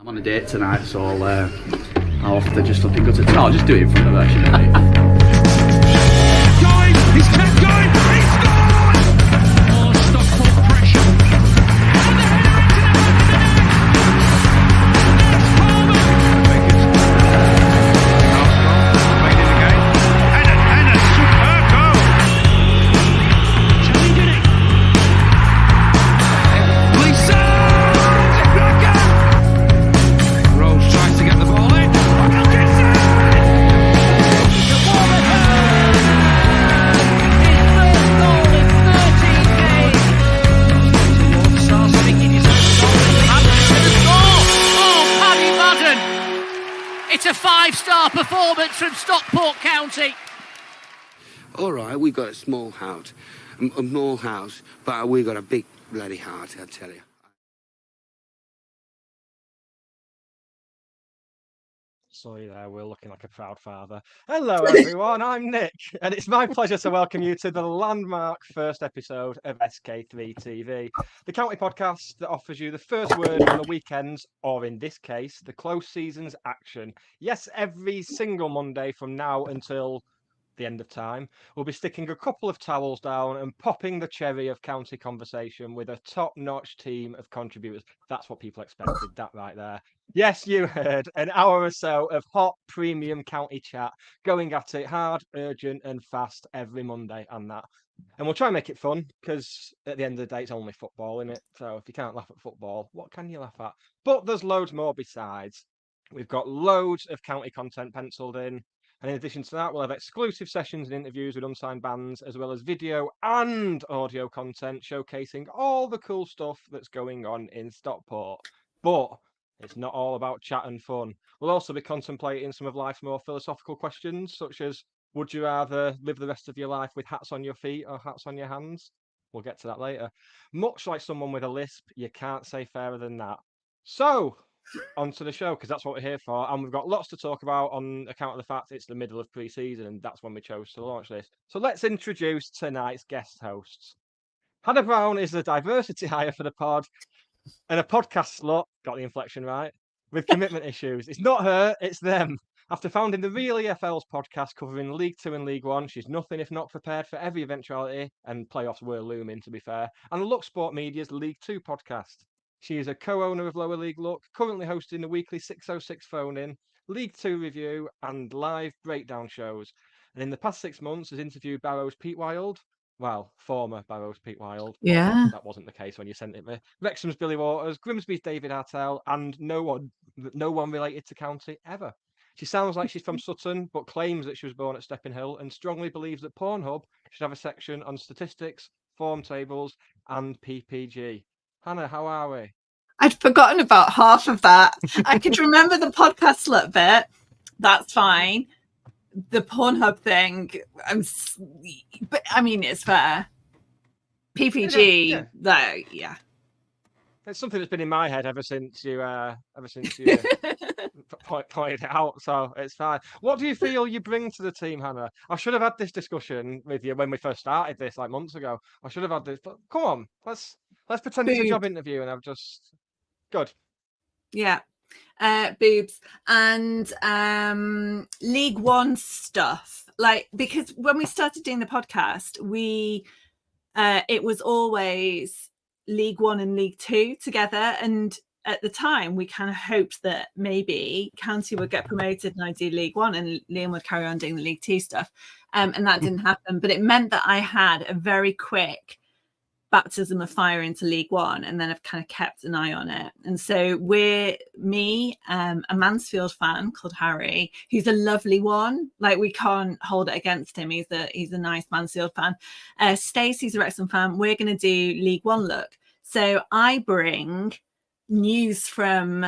I'm on a date tonight, so I'll have to just looking good. No, I'll just do it in front of her, shouldn't I? Going! He's kept going! He scored! Oh, Stockport pressure. And the header into the superb goal. Tony did it. Lisa! Rose tries to get the ball in. Wilkinson! It's a 5-star performance from Stockport County. All right, we've got a small house, but we've got a big bloody heart, I tell you. Sorry there, we're looking like a proud father. Hello everyone, I'm Nick, and it's my pleasure to welcome you to the landmark first episode of SK3 TV, the county podcast that offers you the first word on the weekends, or in this case, the close season's action. Yes, every single Monday from now until the end of time, we'll be sticking a couple of towels down and popping the cherry of county conversation with a top-notch team of contributors. That's what people expected, that right there. Yes, you heard, an hour or so of hot premium county chat, going at it hard, urgent and fast every Monday and that. And we'll try and make it fun, because at the end of the day, it's only football, innit? So if you can't laugh at football, what can you laugh at? But there's loads more besides. We've got loads of county content penciled in. And in addition to that, we'll have exclusive sessions and interviews with unsigned bands, as well as video and audio content showcasing all the cool stuff that's going on in Stockport. But it's not all about chat and fun. We'll also be contemplating some of life's more philosophical questions, such as, would you rather live the rest of your life with hats on your feet or hats on your hands? We'll get to that later. Much like someone with a lisp, you can't say fairer than that. So, onto the show, because that's what we're here for, and we've got lots to talk about on account of the fact it's the middle of pre-season, and that's when we chose to launch this. So let's introduce tonight's guest hosts. Hannah Brown is a diversity hire for the pod, and a podcast slut, got the inflection right, with commitment issues. It's not her, it's them. After founding the Real EFL's podcast covering League 2 and League 1, she's nothing if not prepared for every eventuality, and playoffs were looming, to be fair, and Look Sport Media's League 2 podcast. She is a co-owner of Lower League Look, currently hosting the weekly 606 phone-in, League 2 review and live breakdown shows. And in the past 6 months has interviewed Barrow's Pete Wild, well, former Barrow's Pete Wild. Yeah. That wasn't the case when you sent it me. Wrexham's Billy Waters, Grimsby's David Hartell, and no one related to County ever. She sounds like she's from Sutton, but claims that she was born at Stepping Hill and strongly believes that Pornhub should have a section on statistics, form tables, and PPG. Hannah, how are we? I'd forgotten about half of that. I could remember the podcast a little bit. That's fine. The Pornhub thing, but I mean, it's fair. PPG, yeah. It's something that's been in my head ever since you pointed it out, so it's fine. What do you feel you bring to the team, Hannah? I should have had this discussion with you when we first started this, like months ago. I should have had this, but come on, let's pretend it's a job interview, and I've just good. Yeah, boobs and League 1 stuff. Like, because when we started doing the podcast, it was always League 1 and League 2 together, and at the time we kind of hoped that maybe County would get promoted and I'd do League 1 and Liam would carry on doing the League 2 stuff, and that didn't happen. But it meant that I had a very quick baptism of fire into League 1, and then I've kind of kept an eye on it. And so a Mansfield fan called Harry, who's a lovely one, like we can't hold it against him, he's a nice Mansfield fan. Stacey's a Wrexham fan. We're going to do League 1 look, so I bring news from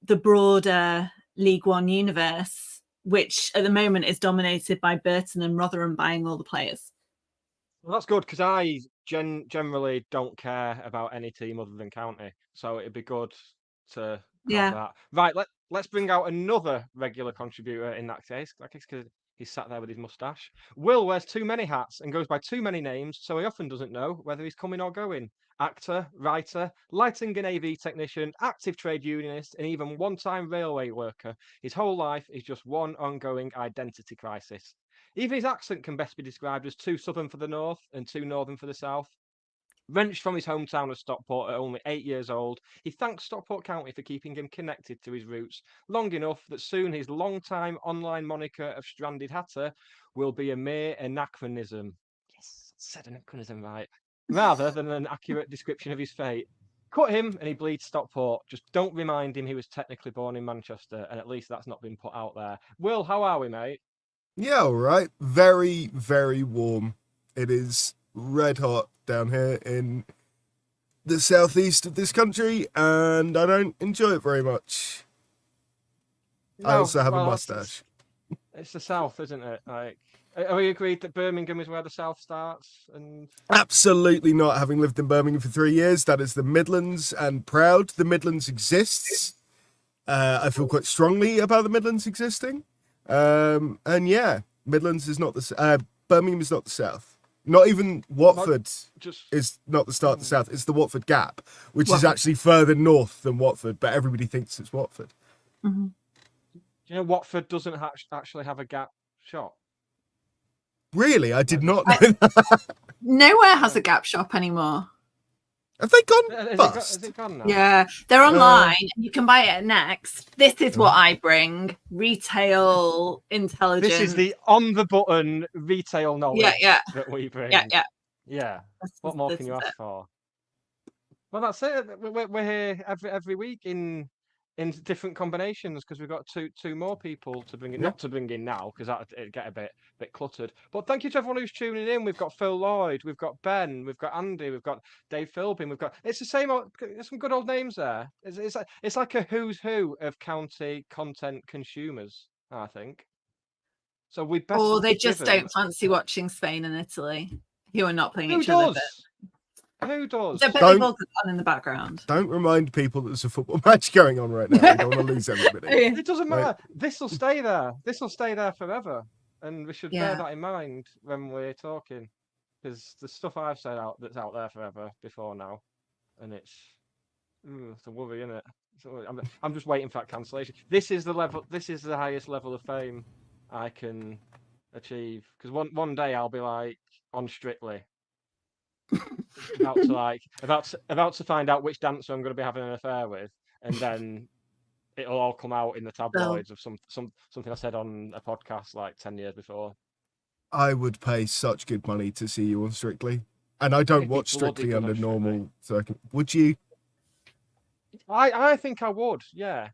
the broader League 1 universe, which at the moment is dominated by Burton and Rotherham buying all the players. Well, that's good, because I generally don't care about any team other than County, so it'd be good to have that. Right, let's bring out another regular contributor in that case, because He's sat there with his moustache. Will wears too many hats and goes by too many names, so he often doesn't know whether he's coming or going. Actor, writer, lighting and AV technician, active trade unionist, and even one-time railway worker. His whole life is just one ongoing identity crisis. Even his accent can best be described as too southern for the north and too northern for the south. Wrenched from his hometown of Stockport at only 8 years old, he thanks Stockport County for keeping him connected to his roots long enough that soon his long-time online moniker of Stranded Hatter will be a mere anachronism. Yes, I said anachronism right. Rather than an accurate description of his fate. Cut him and he bleeds Stockport. Just don't remind him he was technically born in Manchester, and at least that's not been put out there. Will, how are we, mate? Yeah, all right. Very, very warm. It is red hot down here in the southeast of this country, and I don't enjoy it very much. I No, also have a well, mustache. It's the south, isn't it? Like, are we agreed that Birmingham is where the south starts? And Absolutely not. Having lived in Birmingham for 3 years, that is the Midlands, and proud the Midlands exists. I feel quite strongly about the Midlands existing. And yeah, Midlands is not the Birmingham is not the south. Not even Watford is not the start of the south. It's the Watford Gap, which is actually further north than Watford, but everybody thinks it's Watford. Mhm. do you know Watford doesn't actually have a Gap shop? Really? I did not know that. Nowhere has a Gap shop anymore. Have they gone Has bust? it gone now? Yeah, they're online. And you can buy it at Next. This is what I bring: retail intelligence. This is the on-the-button retail knowledge yeah. that we bring. Yeah. What more This can you is ask for? Well, that's it. We're here every week in different combinations because we've got two more people to bring in. Not to bring in now because it'd get a bit cluttered. But thank you to everyone who's tuning in. We've got Phil Lloyd, we've got Ben, we've got Andy, we've got Dave Philbin, we've got it's the same old, there's some good old names there. It's like a who's who of county content consumers, I think. So we best Or they be just given- don't fancy watching Spain and Italy, who are not playing Who each other. does? Who does? So, but Don't- they've all got on in the background. Don't remind people that there's a football match going on right now. I don't want to lose everybody. It doesn't Right. matter. This will stay there. This will stay there forever, and we should bear Yeah. that in mind when we're talking, because the stuff I've said that's out there forever before now, and it's a worry, isn't it? I'm just waiting for that cancellation. This is the level. This is the highest level of fame I can achieve, because one day I'll be like on Strictly. about to find out which dancer I'm going to be having an affair with, and then it'll all come out in the tabloids of something I said on a podcast like 10 years before. I would pay such good money to see you on Strictly, and I don't It'd be watch Strictly bloody good under on Strictly. normal. So would you? I think I would, yeah.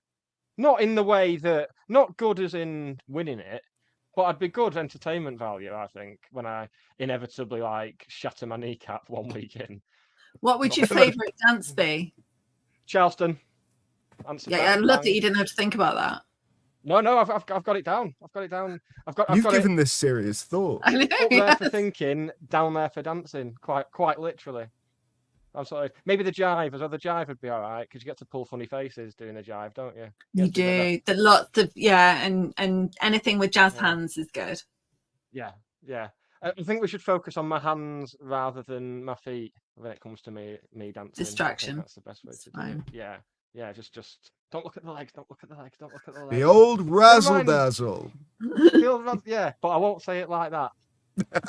Not in the way that, not good as in winning it, but I'd be good entertainment value, I think, when I inevitably like shatter my kneecap one week in. What would your favourite dance be? Charleston. Answer Yeah, I that, love bang. that you didn't have to think about that. No, I've got it down. I've got it down. I've You've got given this serious thought. I know. it up there Yes. for thinking, down there for dancing. Quite literally. I'm sorry. Maybe the jive, the jive would be all right because you get to pull funny faces doing a jive, don't you? You get to get do. The lots of and anything with jazz Yeah. hands is good. Yeah. I think we should focus on my hands rather than my feet when it comes to me dancing. I think Distraction. that's the best way It's to do fine. it. Yeah. Just don't look at the legs. Don't look at the legs. Don't look at the legs. The old razzle mind. dazzle. Yeah, but I won't say it like that.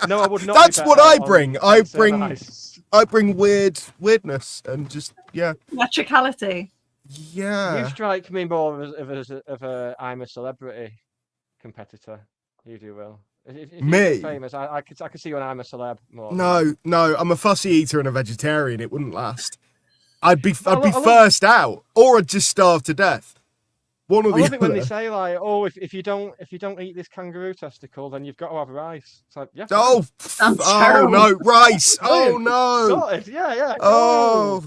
No, I would not. That's be what better I on bring. I dancing on bring- ice. I bring weirdness and just Theatricality. You yeah. strike me more of a I'm a celebrity competitor. You do, Will. If you Me? get famous, I could see you on I'm a celeb more. No, I'm a fussy eater and a vegetarian. It wouldn't last. I'd be I love- first out, or I'd just starve to death. One or I the love it when they other. say like, "Oh, if you don't eat this kangaroo testicle, then you've got to have rice." It's like, yeah. Oh, Sounds oh terrible. no, rice! Oh Brilliant. no! Sorted. Yeah. Oh,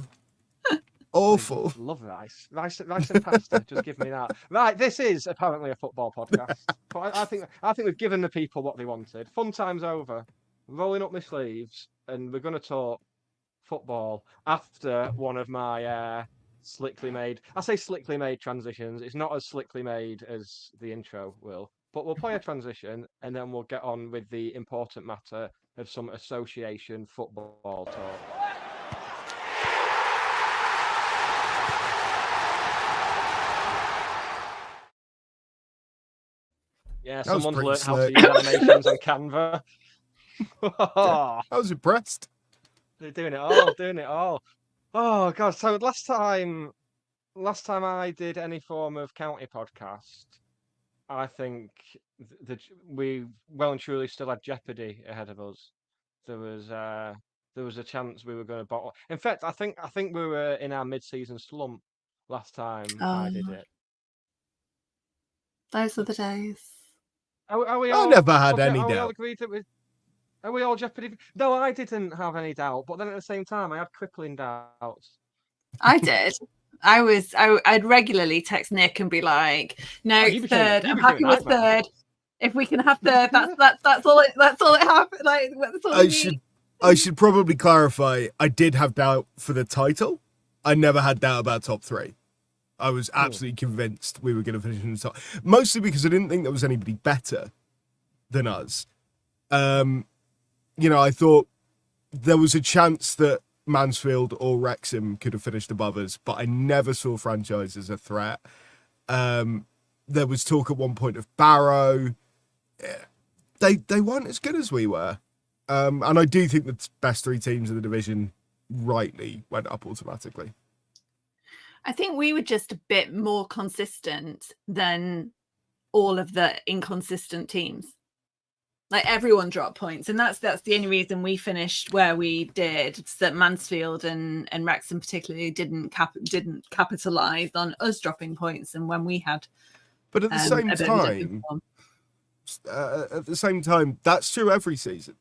awful. Love rice and pasta. Just give me that. Right, this is apparently a football podcast, but I think we've given the people what they wanted. Fun time's over. Rolling up my sleeves, and we're going to talk football after one of my slickly made. I say slickly made transitions. It's not as slickly made as the intro will, But we'll play a transition, and then we'll get on with the important matter of some association football talk. Yeah, That was someone's pretty learnt how to slick. use animations on Canva. I was impressed. They're doing it all, doing it all. Oh god! So last time I did any form of county podcast, I think we well and truly still had Jeopardy ahead of us. There was a chance we were going to bottle. In fact, I think we were in our mid-season slump last time I did it. Those were the days. Are we I all, never had okay, any are we all doubt. agreed that are we all Jeopardy? No, I didn't have any doubt, but then at the same time, I had crippling doubts. I did. I'd regularly text Nick and be like, "No, Oh, you became third. you I'm became happy a with nightmare. third. If we can have third, that's all it happened. Like that's all we need." I should probably clarify. I did have doubt for the title. I never had doubt about top 3. I was absolutely convinced we were going to finish in the top. Mostly because I didn't think there was anybody better than us. I thought there was a chance that Mansfield or Wrexham could have finished above us, but I never saw Franchise as a threat. There was talk at one point of Barrow. They weren't as good as we were. And I do think the best 3 teams in the division rightly went up automatically. I think we were just a bit more consistent than all of the inconsistent teams. Like everyone dropped points, and that's the only reason we finished where we did. It's that Mansfield and Wrexham particularly didn't capitalize on us dropping points, and when we had. But at the same time, that's true every season.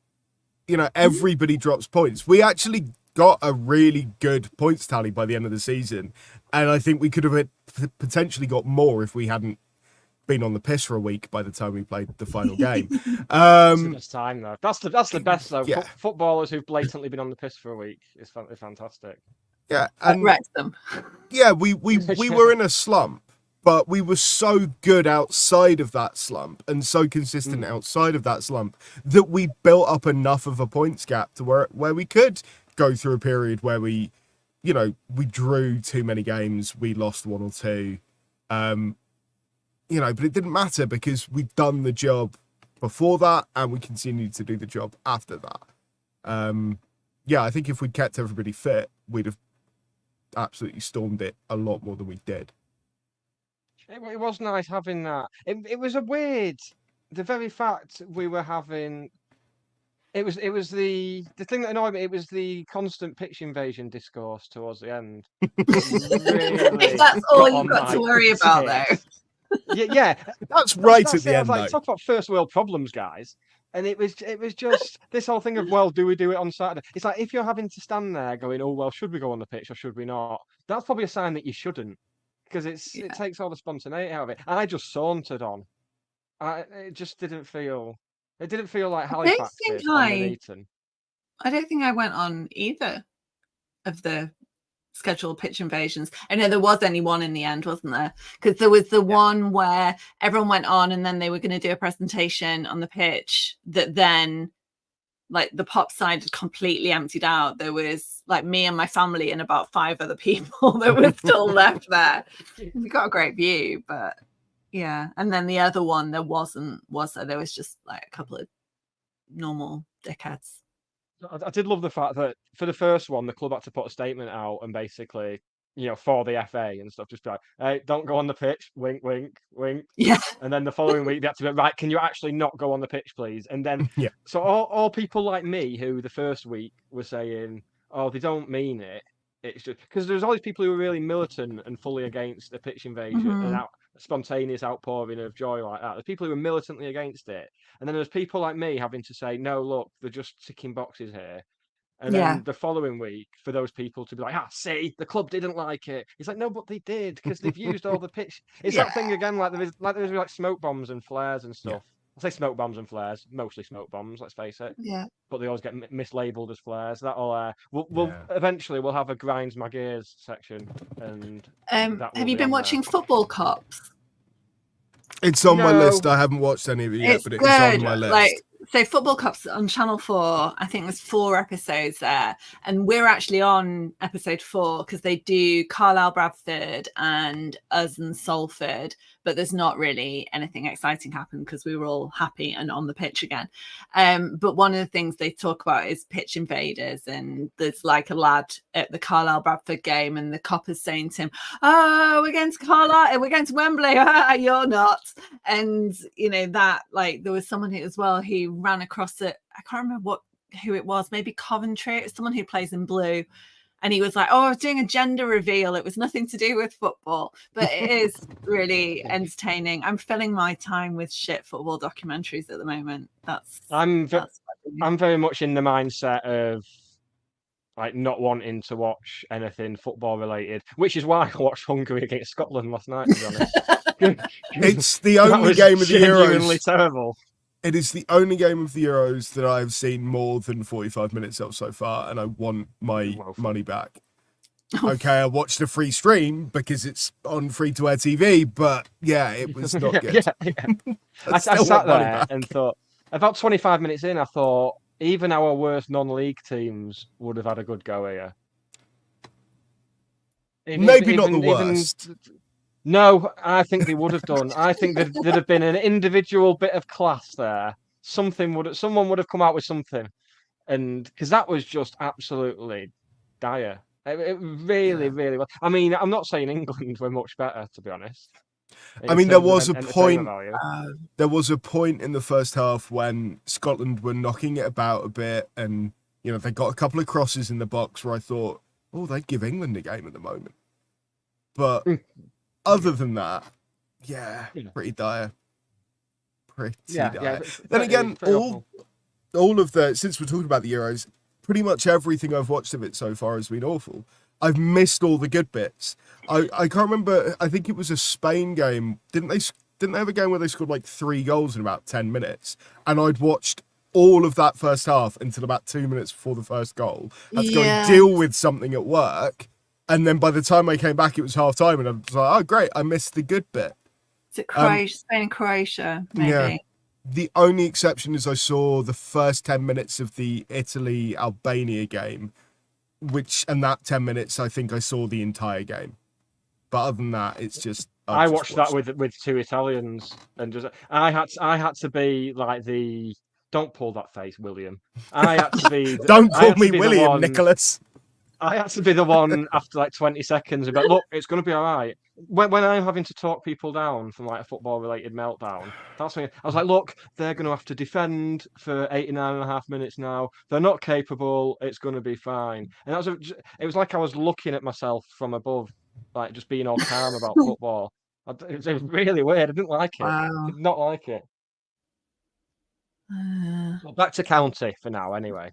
Everybody drops points. We actually got a really good points tally by the end of the season, and I think we could have potentially got more if we hadn't been on the piss for a week by the time we played the final game. That's the best time though. That's the best though. Yeah. Footballers who've blatantly been on the piss for a week is fantastic. Yeah, and Wrexham. yeah, we were in a slump, but we were so good outside of that slump and so consistent outside of that slump that we built up enough of a points gap to where we could go through a period where we drew too many games, we lost 1 or 2. But it didn't matter because we'd done the job before that and we continued to do the job after that. I think if we'd kept everybody fit, we'd have absolutely stormed it a lot more than we did. It was nice having that. It was a weird. The very fact we were having. It was the thing that annoyed me. It was the constant pitch invasion discourse towards the end. Really That's all you've on got to my worry about, tits. though. Yeah. That's right at it. the I end, was like, though. talk about first world problems, guys. And it was just this whole thing of, well, do we do it on Saturday? It's like if you're having to stand there going, oh well, should we go on the pitch or should we not? That's probably a sign that you shouldn't, because it takes all the spontaneity out of it. I just sauntered on. It just didn't feel. It didn't feel like Halifax did on Nuneaton. I don't think I went on either of the scheduled pitch invasions. I know there was only one in the end, wasn't there? Because there was the one where everyone went on and then they were going to do a presentation on the pitch that then, like, the pop side had completely emptied out. There was like me and my family and about 5 other people that were still left there. We got a great view, but yeah. And then the other one, there wasn't, was there? There was just like a couple of normal dickheads. I did love the fact that for the first one, the club had to put a statement out and basically, for the FA and stuff, just be like, hey, don't go on the pitch, wink, wink, wink. Yeah. And then the following week, they had to be right, can you actually not go on the pitch, please? And then, Yeah. So all people like me who the first week were saying, oh, they don't mean it. It's just because there's all these people who were really militant and fully against the pitch invasion and spontaneous outpouring of joy like that. There's people who were militantly against it. And then there's people like me having to say, no, look, they're just ticking boxes here. And then the following week, for those people to be like, see, the club didn't like it. It's like, no, but they did, because they've used all the pitch. It's that thing again, like there was smoke bombs and flares and stuff. I say smoke bombs and flares, mostly smoke bombs, let's face it. Yeah. But they always get mislabeled as flares. That'll we'll eventually we'll have a grinds my gears section. And have you been watching Football Cops? It's on my No. list. I haven't watched any of it yet, It's but it good. is on my list. Like, so Football Cops on Channel 4, I think there's 4 episodes there. And we're actually on episode 4 because they do Carlisle, Bradford and us and Salford. But there's not really anything exciting happened because we were all happy and on the pitch again. But one of the things they talk about is pitch invaders. And there's like a lad at the Carlisle Bradford game and the cop is saying to him, "Oh, we're going to Carlisle, we're going to Wembley." You're not. And, you know, that like there was someone as well who ran across it. I can't remember who it was, maybe Coventry. It's someone who plays in blue. And he was like, "Oh, I was doing a gender reveal. It was nothing to do with football." But it is really entertaining. I'm filling my time with shit football documentaries at the moment. I'm very much in the mindset of like not wanting to watch anything football related, which is why I watched Hungary against Scotland last night, to be honest. It's the That only was game of the genuinely Euros. terrible. It is the only game of the Euros that I've seen more than 45 minutes of so far, and I want my money back. Okay, I watched a free stream because it's on free-to-air TV, but yeah, it was not good. I sat there and thought, about 25 minutes in, I thought, even our worst non-league teams would have had a good go here. Maybe not the worst. No, I think they would have done. I think there'd have been an individual bit of class there. Someone would have come out with something, and because that was just absolutely dire. It really, really was. I mean, I'm not saying England were much better, to be honest. I mean, there was a point. Value. There was a point in the first half when Scotland were knocking it about a bit, and you know they got a couple of crosses in the box where I thought, "Oh, they'd give England a game at the moment." But other than that, yeah, pretty dire. Pretty dire. Then again, all of the, since we're talking about the Euros, pretty much everything I've watched of it so far has been awful. I've missed all the good bits. I can't remember. I think it was a Spain game. Didn't they have a game where they scored like 3 goals in about 10 minutes? And I'd watched all of that first half until about 2 minutes before the first goal. I had to go and deal with something at work. And then by the time I came back, it was half time, and I was like, "Oh, great! I missed the good bit." Is it Croatia? Spain and Croatia, maybe. Yeah. The only exception is I saw the first 10 minutes of the Italy-Albania game, and that 10 minutes, I think I saw the entire game. But other than that, it's just... I watched that with 2 Italians, and just I had to be like the... Don't pull that face, William. I had to be... Don't call me William, Nicholas. I had to be the one after like 20 seconds about, look, it's going to be all right. When I'm having to talk people down from like a football-related meltdown, that's when I was like, look, they're going to have to defend for 89.5 minutes now. They're not capable. It's going to be fine. And it was like I was looking at myself from above, like just being all calm about football. It was really weird. I didn't like it. Wow. I did not like it. Well, back to county for now, anyway.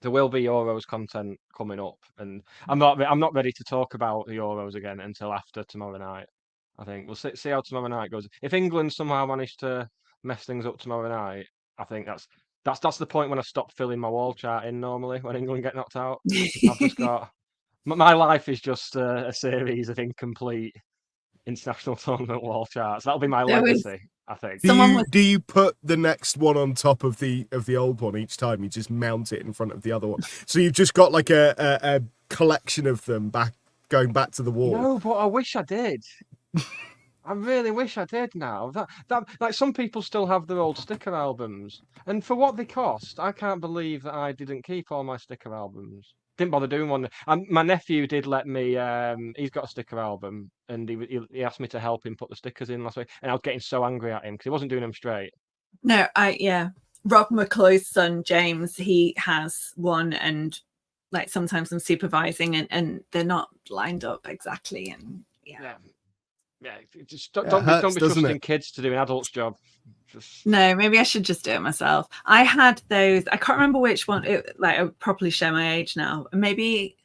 There will be Euros content coming up, and I'm not ready to talk about the Euros again until after tomorrow night. I think we'll see how tomorrow night goes. If England somehow manage to mess things up tomorrow night, I think that's the point when I stop filling my wall chart in normally when England get knocked out. I've just got my life is just a series of incomplete international tournament wall charts. That'll be my legacy. I think. Do you put the next one on top of the old one each time? You just mount it in front of the other one, so you've just got like a collection of them going back to the wall. No, but I wish I did. I really wish I did. Now that like some people still have their old sticker albums, and for what they cost, I can't believe that I didn't keep all my sticker albums. Didn't bother doing one. My nephew did let me. He's got a sticker album, and he asked me to help him put the stickers in last week. And I was getting so angry at him because he wasn't doing them straight. No, Rob McCloy's son James, he has one, and like sometimes I'm supervising, and they're not lined up exactly, and yeah. Just don't be trusting kids to do an adult's job. No, maybe I should just do it myself. I had those. I can't remember which one. I properly show my age now. Maybe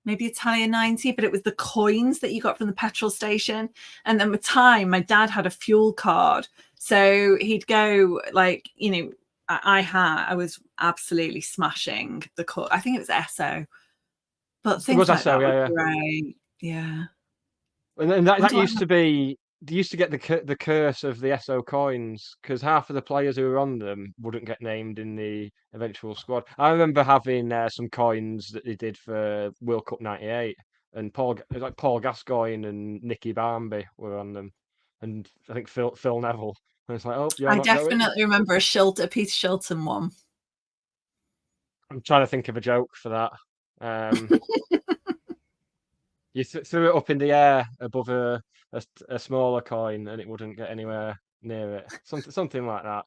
Italian 90, but it was the coins that you got from the petrol station. And then with time, my dad had a fuel card, so he'd go like, you know, I was absolutely smashing the car. I think it was Esso, but things like that were great. Yeah. And that used to be they used to get the curse of the SO coins because half of the players who were on them wouldn't get named in the eventual squad. I remember having some coins that they did for World Cup '98, and it was like Paul Gascoigne and Nicky Barmby were on them, and I think Phil Neville. And it's like, oh, you're I not going. definitely remember a Peter Shilton one. I'm trying to think of a joke for that. You threw it up in the air above a smaller coin, and it wouldn't get anywhere near it. Something like that.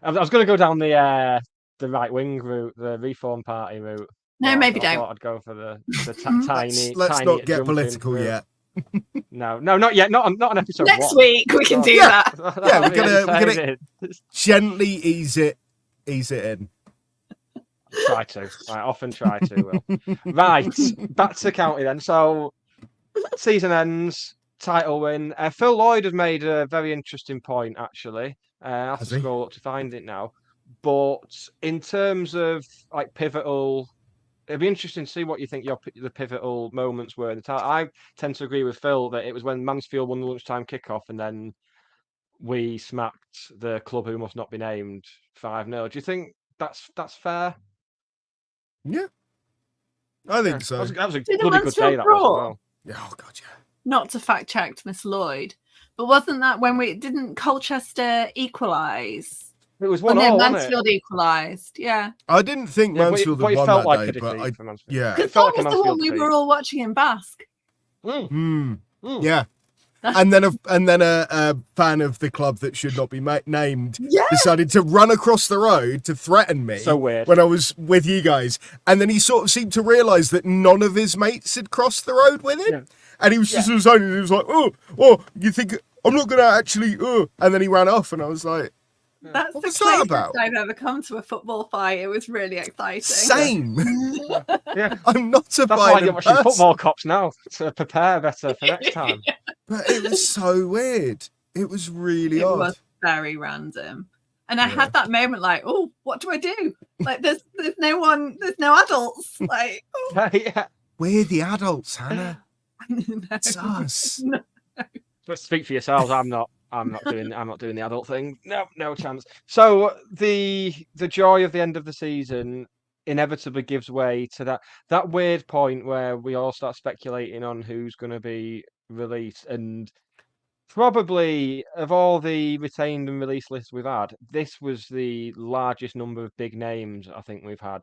I was going to go down the right wing route, the Reform Party route. No, maybe I don't. thought I'd go for the tiny. Let's tiny not get jumping political route. yet. No, not yet. Not on episode Next 1. week we can do Yeah. that. Yeah, we're gonna gently ease it in. Try to. I often try to. Will. Right, back to County then. So, season ends, title win. Phil Lloyd has made a very interesting point, actually. I have to scroll up to find it now. But in terms of like pivotal, it'd be interesting to see what you think the pivotal moments were in the title. I tend to agree with Phil that it was when Mansfield won the lunchtime kickoff, and then we smacked the club who must not be named 5-0. Do you think that's fair? Yeah, I think so. That was a Did bloody good day. That was as well. Yeah, oh god, yeah. Not to fact check Miss Lloyd, but wasn't that when didn't Colchester equalise? It was When 1-1, wasn't it? Mansfield equalised, yeah. I didn't think Mansfield but had it won felt that like day, a defeat but for Mansfield. yeah. Because felt that like a was the one Mansfield we were all watching in Basque. Yeah. And then a fan of the club that should not be named decided to run across the road to threaten me. So weird. When I was with you guys, and then he sort of seemed to realise that none of his mates had crossed the road with him, and he was just he was like, oh, you think I'm not gonna actually, and then he ran off, and I was like, That's the what's that closest about? I've ever come to a football fight. It was really exciting. Same. Yeah. I'm not a That's why violent you're watching person. football cops now to prepare better for next time. But it was so weird. It was really It odd. was very random. And I had that moment like, oh, what do I do? Like there's no adults. Like, oh. Yeah. We're the adults, Hannah. No. It's us. But speak for yourselves. I'm not doing the adult thing. No chance. So the joy of the end of the season inevitably gives way to that weird point where we all start speculating on who's going to be released, and probably of all the retained and released lists we've had, this was the largest number of big names I think we've had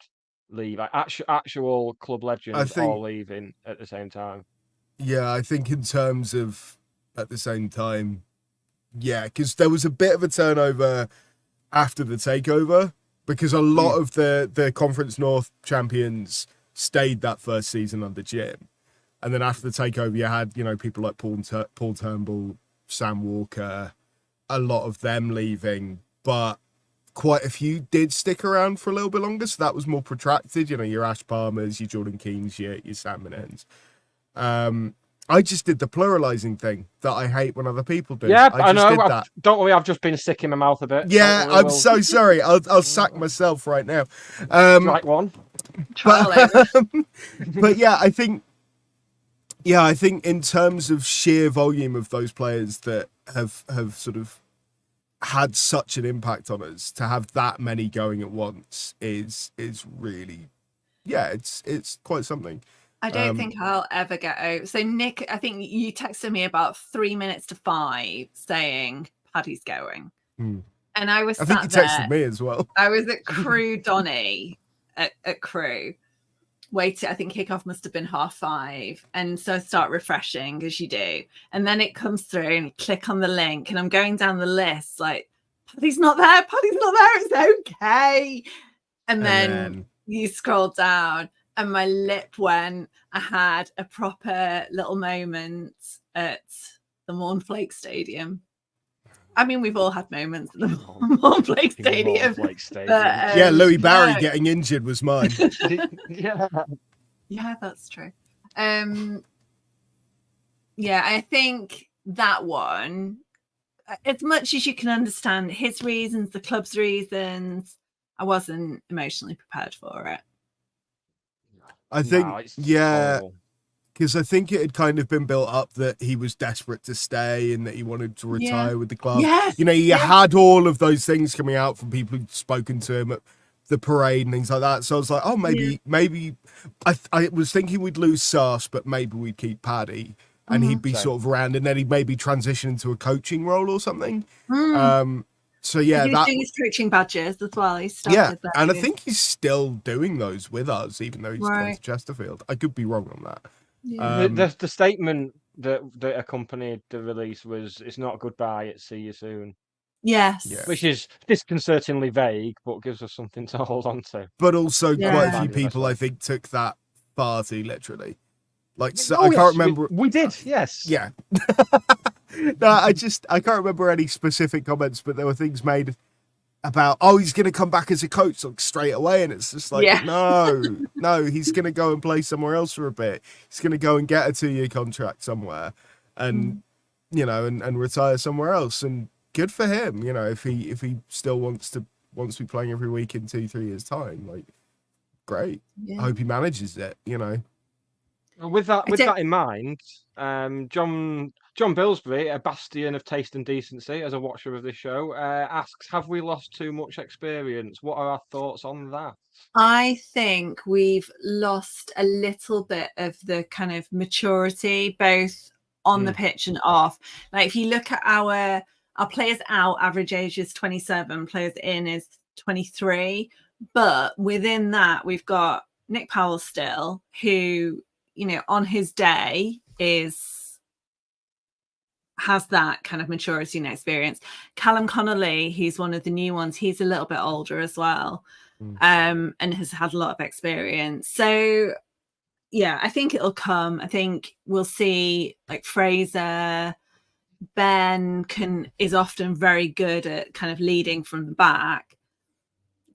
leave. Like actual club legends all leaving at the same time. Yeah, I think in terms of at the same time, yeah, because there was a bit of a turnover after the takeover, because a lot of the Conference North champions stayed that first season under Jim. And then after the takeover, you had, people like Paul Turnbull, Sam Walker, a lot of them leaving, but quite a few did stick around for a little bit longer. So that was more protracted, your Ash Palmers, your Jordan Keens, your Sam Menens. I just did the pluralizing thing that I hate when other people do. Yeah, I know. did that. Don't worry, I've just been sick in my mouth a bit. Yeah, I'm so sorry. I'll sack myself right now. Right one. But yeah, I think in terms of sheer volume of those players that have sort of had such an impact on us, to have that many going at once is really, it's quite something. I don't think I'll ever get over. So Nick, I think you texted me about 3 minutes to 5 saying Paddy's going. And I was I think you texted me as well. I was at Crew Donny at Crew. Waited, I think kickoff must have been 5:30. And so I start refreshing as you do. And then it comes through and click on the link. And I'm going down the list like, Paddy's not there. It's okay. And then you scroll down and my lip went. I had a proper little moment at the Mournflake Stadium. I mean, we've all had moments at the Mournflake Stadium. But, Louis Barry getting injured was mine. Yeah, that's true. I think that one, as much as you can understand his reasons, the club's reasons, I wasn't emotionally prepared for it. I think, because Because I think it had kind of been built up that he was desperate to stay and that he wanted to retire with the club. Yes, You know, you had all of those things coming out from people who'd spoken to him at the parade and things like that. So I was like, oh, maybe I was thinking we'd lose Sars, but maybe we'd keep Paddy and he'd be sort of around, and then he'd maybe transition into a coaching role or something. So yeah, he was doing his coaching badges as well. He started that. and I think he's still doing those with us, even though he's gone to Chesterfield. I could be wrong on that. Yeah. The statement that accompanied the release was, "It's not goodbye, it's see you soon." Yes. Yeah. Which is disconcertingly vague, but gives us something to hold on to. But also, quite a few Maybe people, that's I think, took that far too literally. Like, so Oh, I yes, can't remember. We did, yes. Yeah. No, I can't remember any specific comments, but there were things made about, oh, he's going to come back as a coach like straight away, and it's just like, no, he's going to go and play somewhere else for a bit. He's going to go and get a 2-year contract somewhere, and you know, and retire somewhere else. And good for him, you know, if he still wants to be playing every week in 2-3 years time, like, great. I hope he manages it, you know. With that in mind, John Billsbury, a bastion of taste and decency as a watcher of this show, asks, have we lost too much experience? What are our thoughts on that? I think we've lost a little bit of the kind of maturity, both on the pitch and off. Like, if you look at our players out, average age is 27, players in is 23. But within that, we've got Nick Powell still, who, you know, on his day has that kind of maturity and experience. Callum Connolly, he's one of the new ones. He's a little bit older as well, and has had a lot of experience. So yeah, I think it'll come. I think we'll see, like, Fraser, Ben is often very good at kind of leading from the back.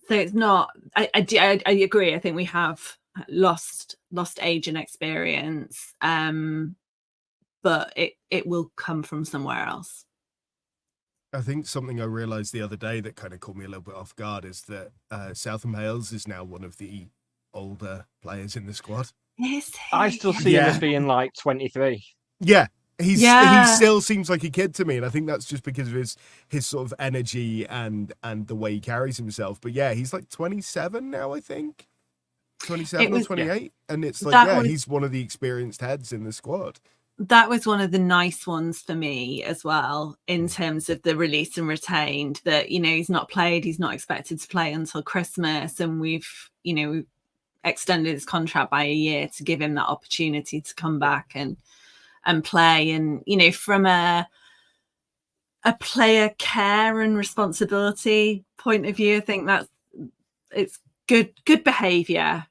So it's not, I agree. I think we have lost age and experience, but it will come from somewhere else. I think something I realised the other day that kind of caught me a little bit off guard is that Southam Hales is now one of the older players in the squad. Is he? I still see him as being like 23. Yeah. He still seems like a kid to me, and I think that's just because of his sort of energy and the way he carries himself. But yeah, he's like 27 now, I think. 27 or 28. And it's like, he's one of the experienced heads in the squad. That was one of the nice ones for me as well, in terms of the release and retained, that, you know, he's not expected to play until Christmas, and we've, you know, extended his contract by a year to give him that opportunity to come back and play. And, you know, from a player care and responsibility point of view, I think it's good behavior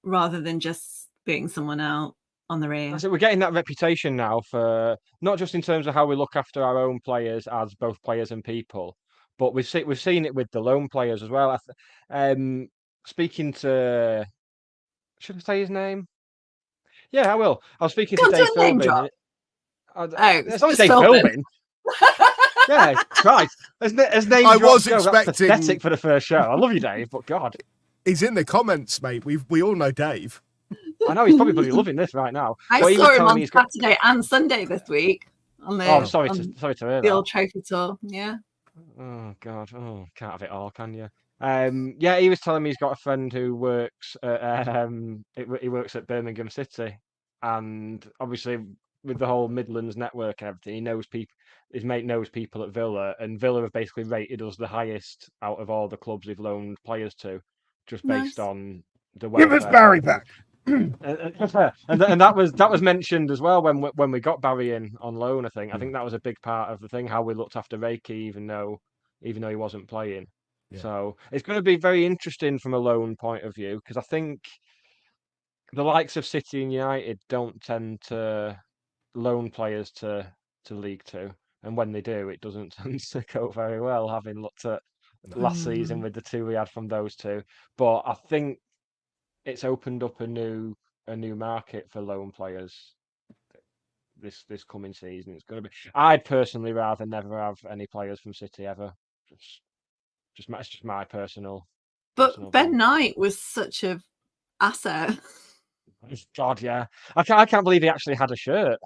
rather than just being someone out on the rear. So we're getting that reputation now, for not just in terms of how we look after our own players as both players and people, but we've seen it with the loan players as well. Speaking to, should I say his name? Yeah, I will. I was speaking to Dave Philbin. It's only Dave Philbin. Yeah, Christ. His name I was That's expecting. pathetic for the first show. I love you, Dave, but God. He's in the comments, mate. We all know Dave. I know he's probably loving this right now. I saw him on Saturday and Sunday this week. Sorry to hear the that. old trophy tour. Yeah. Oh God. Oh, can't have it all, can you? Yeah, he was telling me he's got a friend who works at he works at Birmingham City, and obviously with the whole Midlands network and everything, he knows people. His mate knows people at Villa, and Villa have basically rated us the highest out of all the clubs they've loaned players to, just based on the Give us Barry back. and that was mentioned as well when we got Barry in on loan. I think that was a big part of the thing, how we looked after Reiki, even though he wasn't playing. Yeah. So it's going to be very interesting from a loan point of view, because I think the likes of City and United don't tend to loan players to League Two, and when they do, it doesn't tend to go very well, having looked at last season with the two we had from those two. But I think it's opened up a new market for loan players this coming season. It's going to be. I'd personally rather never have any players from City ever. It's just my personal. But Ben Knight was such a asset. God, yeah. I can't believe he actually had a shirt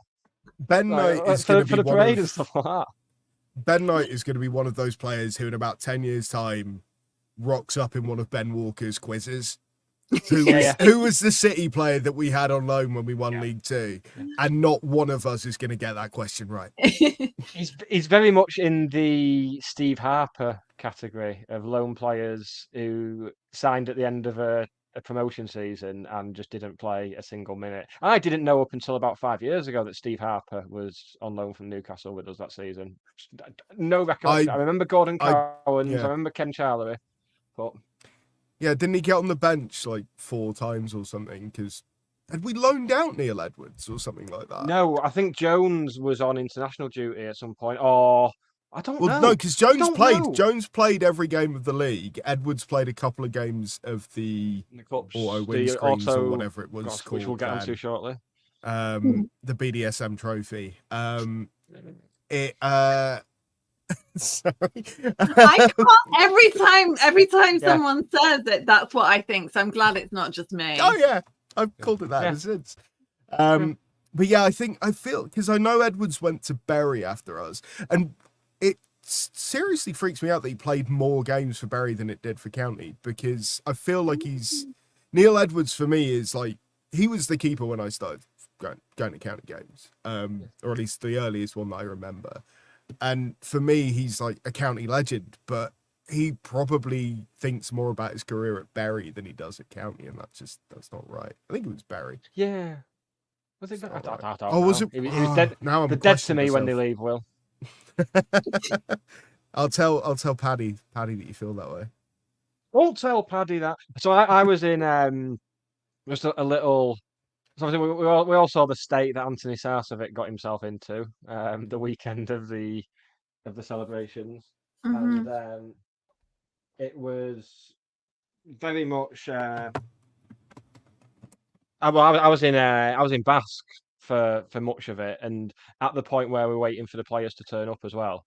Ben Knight is for going to be the one parade and of stuff like that. Ben Knight is going to be one of those players who, in about 10 years' time, rocks up in one of Ben Walker's quizzes. Who was the City player that we had on loan when we won League Two? And not one of us is going to get that question right. He's very much in the Steve Harper category of loan players who signed at the end of a promotion season and just didn't play a single minute. I didn't know up until about 5 years ago that Steve Harper was on loan from Newcastle with us that season. No recollection. I remember Gordon Cowans, I remember Ken Charlery, but yeah, didn't he get on the bench like 4 times or something? Because had we loaned out Neil Edwards or something like that? no, I think Jones was on international duty at some point, or I don't know. Well, no, because Jones played. know. Jones played every game of the league. Edwards played a couple of games of the Cups, auto the windscreens or auto- whatever it was gosh, called. which we'll get onto shortly. The BDSM trophy. Sorry. I can't every time someone says it, that's what I think. So I'm glad it's not just me. Oh yeah, I've called it that ever since. But yeah, I feel because I know Edwards went to Bury after us, and it seriously freaks me out that he played more games for Bury than it did for County, because I feel like Neil Edwards for me is like he was the keeper when I started going to County games, or at least the earliest one that I remember. And for me, he's like a County legend, but he probably thinks more about his career at Bury than he does at County, and that's not right. I think it was Bury. Yeah. Was it? I don't Oh, know. was it? He was dead. Now I'm They're dead to questioning me when they myself. leave, Will. I'll tell Paddy that you feel that way. Won't tell Paddy that. So I was in just a little. So obviously we all saw the state that Anthony Sarcevic got himself into the weekend of the celebrations, and it was very much. I was in Basque for much of it, and at the point where we're waiting for the players to turn up as well.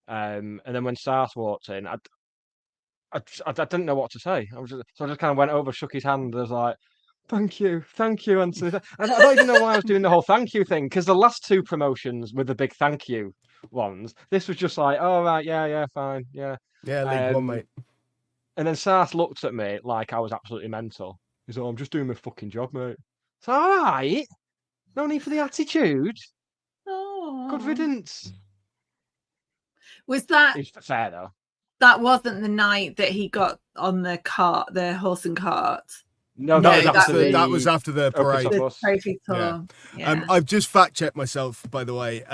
And then when Sars walked in, I didn't know what to say. I just kind of went over, shook his hand. I was like, thank you, Anthony. I don't even know why I was doing the whole thank you thing, because the last 2 promotions were the big thank you ones. This was just like, oh right, yeah, fine, yeah. Yeah, League One, mate. And then Sars looked at me like I was absolutely mental. He's like, I'm just doing my fucking job, mate. It's all right. No need for the attitude. Oh. Good riddance. Was that? It's fair though. That wasn't the night that he got on the cart, the horse and cart. No, that was after the parade. The trophy tour. Yeah. I've just fact checked myself, by the way.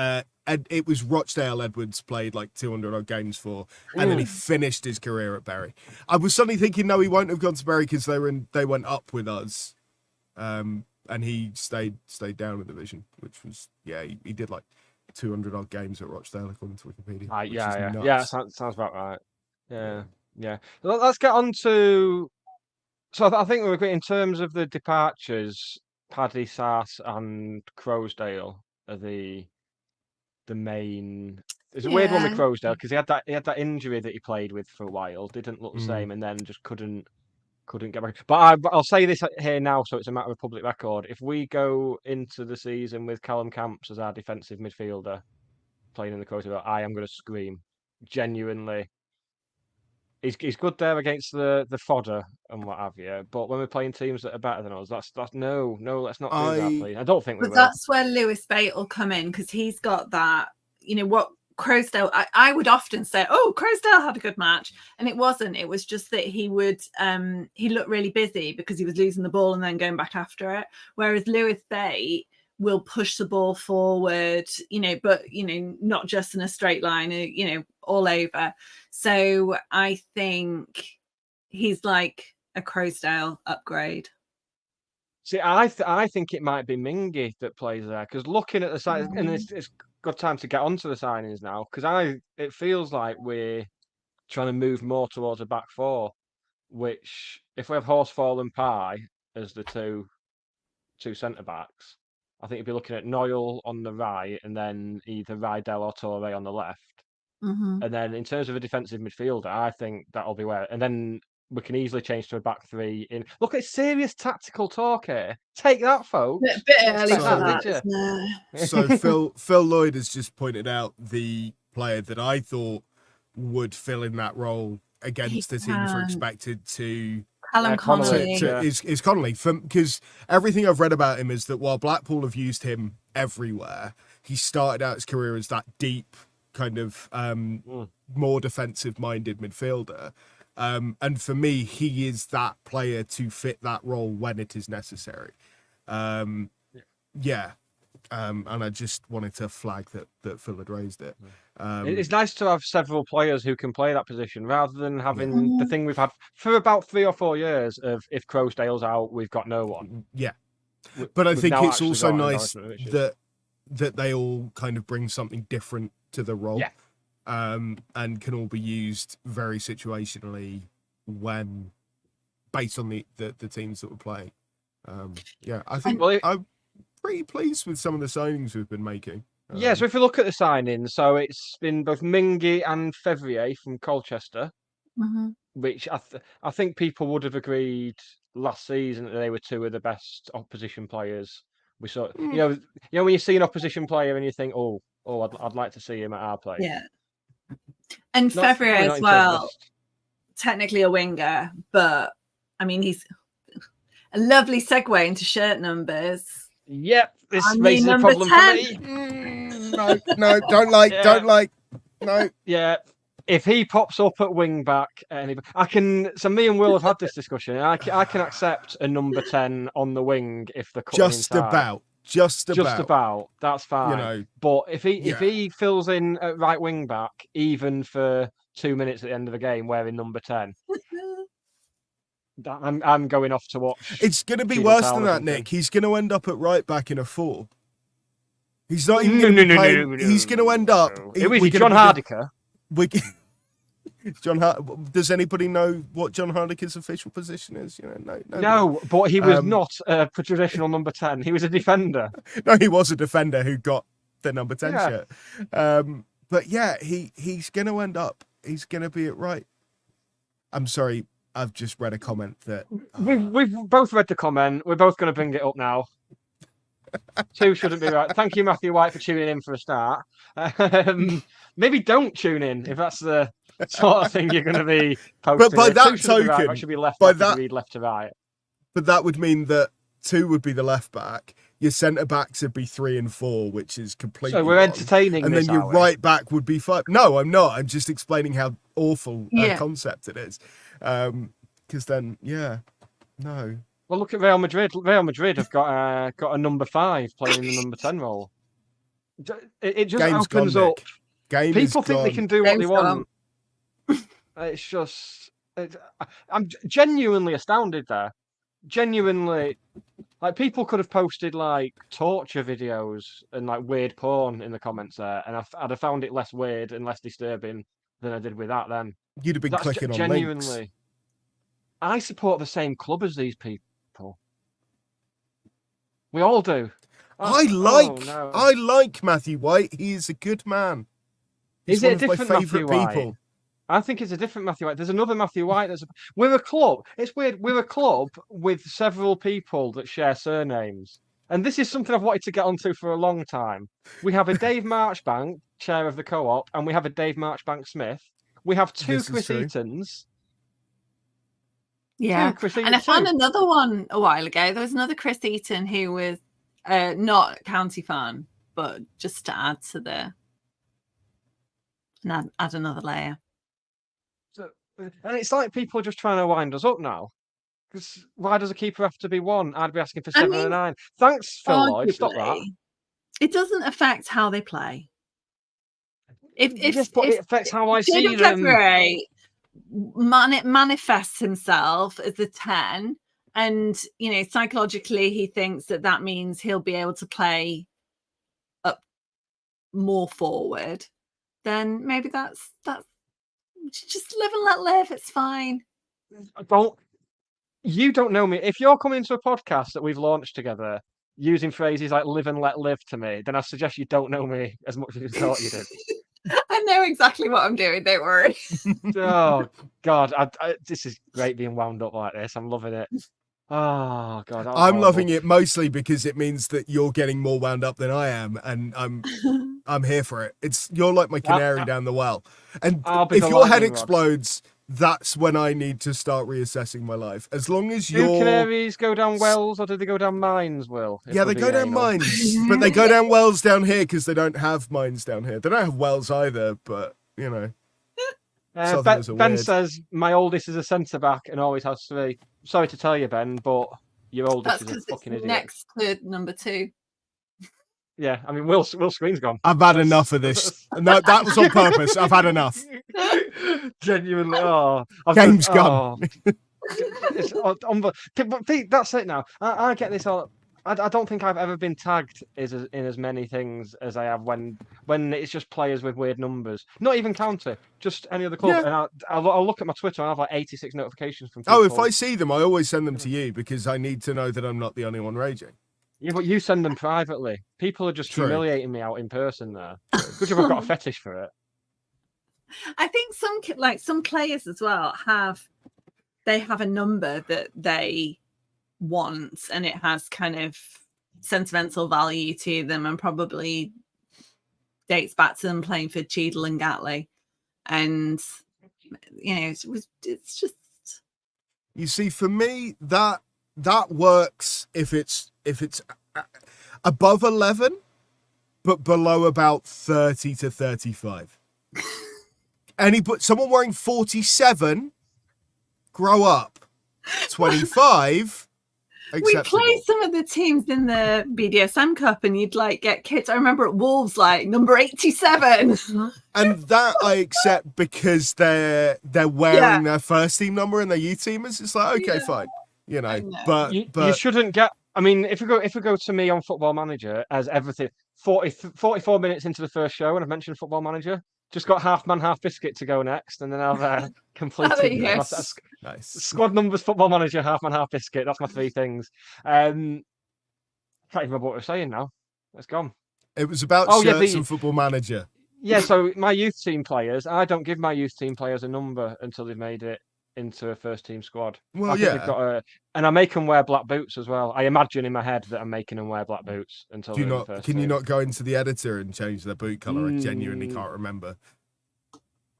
And it was Rochdale Edwards played like 200 odd games for, and then he finished his career at Bury. I was suddenly thinking, no, he won't have gone to Bury because they went up with us, and he stayed down in the division, which was he did like 200 odd games at Rochdale according to Wikipedia. Yeah, sounds about right. Yeah. Well, let's get on to. So I think we're in terms of the departures. Paddy, Sars, and Crowsdale are the main. It's a weird one with Crowsdale because he had that injury that he played with for a while, didn't look the same, and then just couldn't get back. But I'll say this here now, so it's a matter of public record. If we go into the season with Callum Camps as our defensive midfielder playing in the Crowsdale, I am going to scream. Genuinely, he's good there against the fodder and what have you. But when we're playing teams that are better than us, that's no. Let's not do that, please. I don't think we will. That's where Lewis Bate will come in because he's got that. You know what? Crowsdale, I would often say, oh, Crowsdale had a good match. And it wasn't. It was just that he looked really busy because he was losing the ball and then going back after it. Whereas Lewis Bate will push the ball forward, but, not just in a straight line, all over. So I think he's like a Crowsdale upgrade. See, I think it might be Mingy that plays there because looking at the side, and it's good time to get onto the signings now because it feels like we're trying to move more towards a back 4, which if we have Horsfall and Pye as the two centre backs, I think you'd be looking at Noyle on the right and then either Rydell or Torre on the left. And then in terms of a defensive midfielder, I think that'll be where. And then we can easily change to a back three. Look at serious tactical talk here. Take that, folks. Bit early Expect for that, that. did isn't it? So Phil Lloyd has just pointed out the player that I thought would fill in that role against the teams we're can. expected to Callum Connolly. Connolly. is Connolly, because everything I've read about him is that while Blackpool have used him everywhere, he started out his career as that deep kind of more defensive minded midfielder. And for me, he is that player to fit that role when it is necessary. And I just wanted to flag that Phil had raised it. It's nice to have several players who can play that position rather than having the thing we've had for about 3 or 4 years of if Crowsdale's out, we've got no one. Yeah. But I We've think now it's actually also got an nice embarrassment of issues. that they all kind of bring something different to the role. Yeah. And can all be used very situationally when based on the teams that we're playing. I think I'm pretty pleased with some of the signings we've been making. Yeah, so if we look at the signings, so it's been both Mingy and Fevrier from Colchester, which I think people would have agreed last season that they were two of the best opposition players. We saw, you know, when you see an opposition player and you think, oh, I'd like to see him at our place. Yeah. And Not- Fevrier probably not as in well, Tempest. technically a winger, but I mean, he's a lovely segue into shirt numbers. Yep, this I mean, raises a number problem 10. for me. No, don't like, no. Yeah, if he pops up at wing back, So me and Will have had this discussion. I can accept a number 10 on the wing if they're cutting Just inside. Just about. That's fine. You know, but if he fills in at right wing back, even for 2 minutes at the end of the game, wearing number 10, I'm going off to watch. it's going to be Keith worse Towers than that, and Nick. thing. He's going to end up at right back in a 4. He's not even going to be playing. He's going to end up. Who is he? John Hardiker? Does anybody know what John Hardiker's official position is? You know, No, but he was not a traditional number 10. He was a defender. No, he was a defender who got the number 10 Yeah. shirt. But yeah, he's going to end up. He's going to be at right. I'm sorry, I've just read a comment that We've both read the comment. We're both going to bring it up now. 2 shouldn't be right. Thank you, Matthew White, for tuning in for a start. Maybe don't tune in if that's the sort of thing you're going to be posting. But by If that 2 shouldn't be right, token, that should be left by back if that- you read left to right. But that would mean that 2 would be the left back. Your centre backs would be 3 and 4, which is completely So we're wrong. entertaining And this, then your are we? right back would be 5. No, I'm not. I'm just explaining how awful a Yeah. concept it is. Because then, no. Well, look at Real Madrid. Real Madrid have got a number 5 playing the number 10 role. It just Game's opens gone, up. Nick. Game People is think they gone. can do what they Game's want. It's just, I'm genuinely astounded there. Genuinely, like people could have posted like torture videos and like weird porn in the comments there, and I'd have found it less weird and less disturbing than I did with that. Then You'd have been that's clicking on genuinely. links. I support the same club as these people. We all do. I like Matthew White. He is a good man. He's Is it a one of my different Matthew favourite White? people. I think it's a different Matthew White. There's another Matthew White. We're a club. It's weird. We're a club with several people that share surnames. And this is something I've wanted to get onto for a long time. We have a Dave Marchbank, chair of the co-op, and we have a Dave Marchbank Smith. We have 2 This is Chris true. Eatons. Yeah. 2 Chris And I Eatons. found another one a while ago. There was another Chris Eaton who was not a county fan, but just to add to the and add another layer. And it's like people are just trying to wind us up now. Because why does a keeper have to be 1? I'd be asking for 7 mean, and 9. Thanks, Phil Lloyd. Stop that. Arguably, it doesn't affect how they play. If Yes, but it affects how I see Jacob them. Fevrier manifests himself as the 10, and you know psychologically he thinks that means he'll be able to play up more forward, then maybe that's just live and let live. It's fine. You don't know me. If you're coming to a podcast that we've launched together using phrases like live and let live to me, then I suggest you don't know me as much as you thought you did. I know exactly what I'm doing. Don't worry. Oh God, this is great being wound up like this. I'm loving it. Oh God, that was I'm horrible. loving it mostly because it means that you're getting more wound up than I am, and I'm here for it. You're like my canary down the well, and I'll be if the your head lightning rod. explodes, that's when I need to start reassessing my life. As long as Do you're canaries go down wells or do they go down mines, Will? if yeah, we're they go being down anal? mines, but they go down wells down here because they don't have mines down here. They don't have wells either, but you know. Southerners are Ben weird. says my oldest is a centre back and always has 3. Sorry to tell you, Ben, but your oldest That's is a because fucking it's idiot. next to number 2. Yeah, I mean, Will's screen's gone. I've had enough of this. No, that was on purpose. I've had enough. Genuinely, Game's gone. It's but Pete, that's it now. I get this all. I don't think I've ever been tagged in as many things as I have when it's just players with weird numbers. Not even County, just any other club. Yeah. And I'll look at my Twitter and I have like 86 notifications from people. Oh, if I see them, I always send them to you because I need to know that I'm not the only one raging. Yeah, but you send them privately. People are just True. humiliating me out in person there. Good job I've got a fetish for it. I think some players as well have a number that they want, and it has kind of sentimental value to them, and probably dates back to them playing for Cheadle and Gatley, and you know, it's just. You see, for me, that works if it's above 11, but below about 30 to 35. Someone wearing 47, grow up. 25. We Acceptable. played some of the teams in the BDSM Cup, and you'd like get kids. I remember at Wolves, like number 87. And that I accept because they're wearing their first team number and their youth teamers. It's like, okay, fine, you know. But you shouldn't get. I mean, if we go to me on Football Manager as everything, 44 minutes into the first show, and I've mentioned Football Manager, just got half man, half biscuit to go next, and then I've completed Yes. nice. squad numbers, Football Manager, half man, half biscuit. That's my 3 things. Can't even remember what we're saying now. It's gone. It was about shirts and Football Manager. Yeah, so my youth team players, I don't give my youth team players a number until they've made it into a first team squad. Well, I think they've got and I make them wear black boots as well. I imagine in my head that I'm making them wear black boots until Do you they're in not? the first Can you team. not go into the editor and change their boot color? I genuinely can't remember.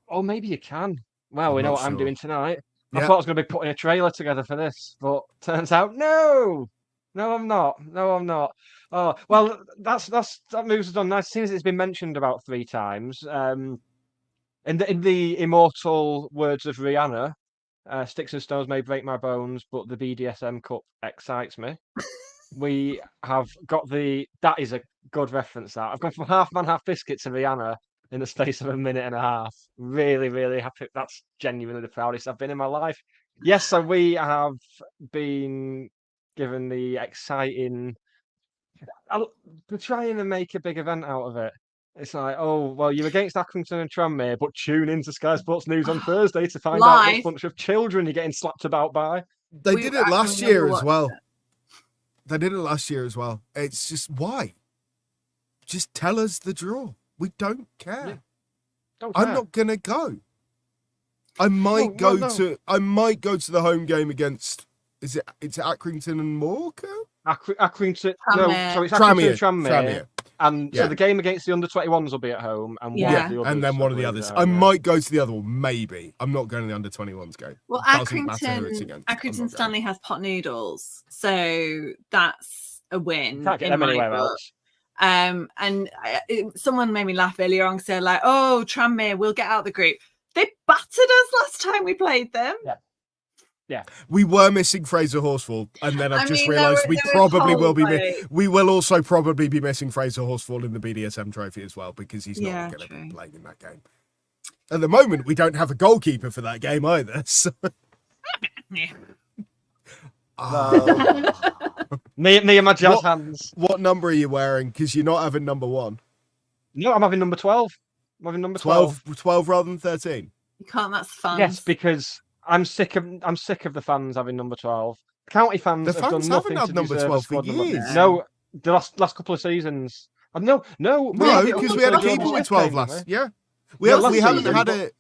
Oh, maybe you can. Well, I'm we know not what I'm sure. doing tonight. I Yeah. thought I was going to be putting a trailer together for this, but turns out no, I'm not. No, I'm not. Oh, well, that moves us on. As soon as it's been mentioned about 3 times, in the immortal words of Rihanna, sticks and stones may break my bones, but the BDSM Cup excites me. We have got that is a good reference. That I've gone from half man, half biscuit to Rihanna in the space of a minute and a half. Really, really happy. That's genuinely the proudest I've been in my life. Yes, so we have been given the exciting. We're trying to make a big event out of it. It's like, oh, well, you're against Accrington and Tranmere, but tune into Sky Sports News on Thursday to find out what bunch of children you're getting slapped about by. They did it last year as well. They did it last year as well. It's just, why? Just tell us the draw. We don't care. Yeah. Don't care. I'm not gonna go. I might go to the home game against. It's Accrington and Morecambe? Accrington. Tranmere. No, so it's Accrington and Tranmere. Tranmere. And so the game against the under-21s will be at home, and and then one of the others. I might go to the other one, maybe. I'm not going to the under-21s game. Well, Doesn't matter who it's against. Accrington Stanley has pot noodles, so that's a win. Can't get them anywhere else. Someone made me laugh earlier on, said like, "Oh, Tranmere, we'll get out the group." They battered us last time we played them. Yeah. We were missing Fraser Horsfall, and then I've just realised we probably will be. We will also probably be missing Fraser Horsfall in the BDSM trophy as well because he's not going to be playing in that game. At the moment, we don't have a goalkeeper for that game either. So. Me and my jazz hands. What number are you wearing? Because you're not having number 1. No, I'm having number 12. I'm having number 12. 12 rather than 13. You can't. That's fun. Yes, because I'm sick of the fans having number 12. County fans have done nothing to number deserve 12 a squad for number. years. No, the last couple of seasons. No, because we had a keeper with 12 last. Yeah. We, Yeah, have, last we haven't season, had but- a.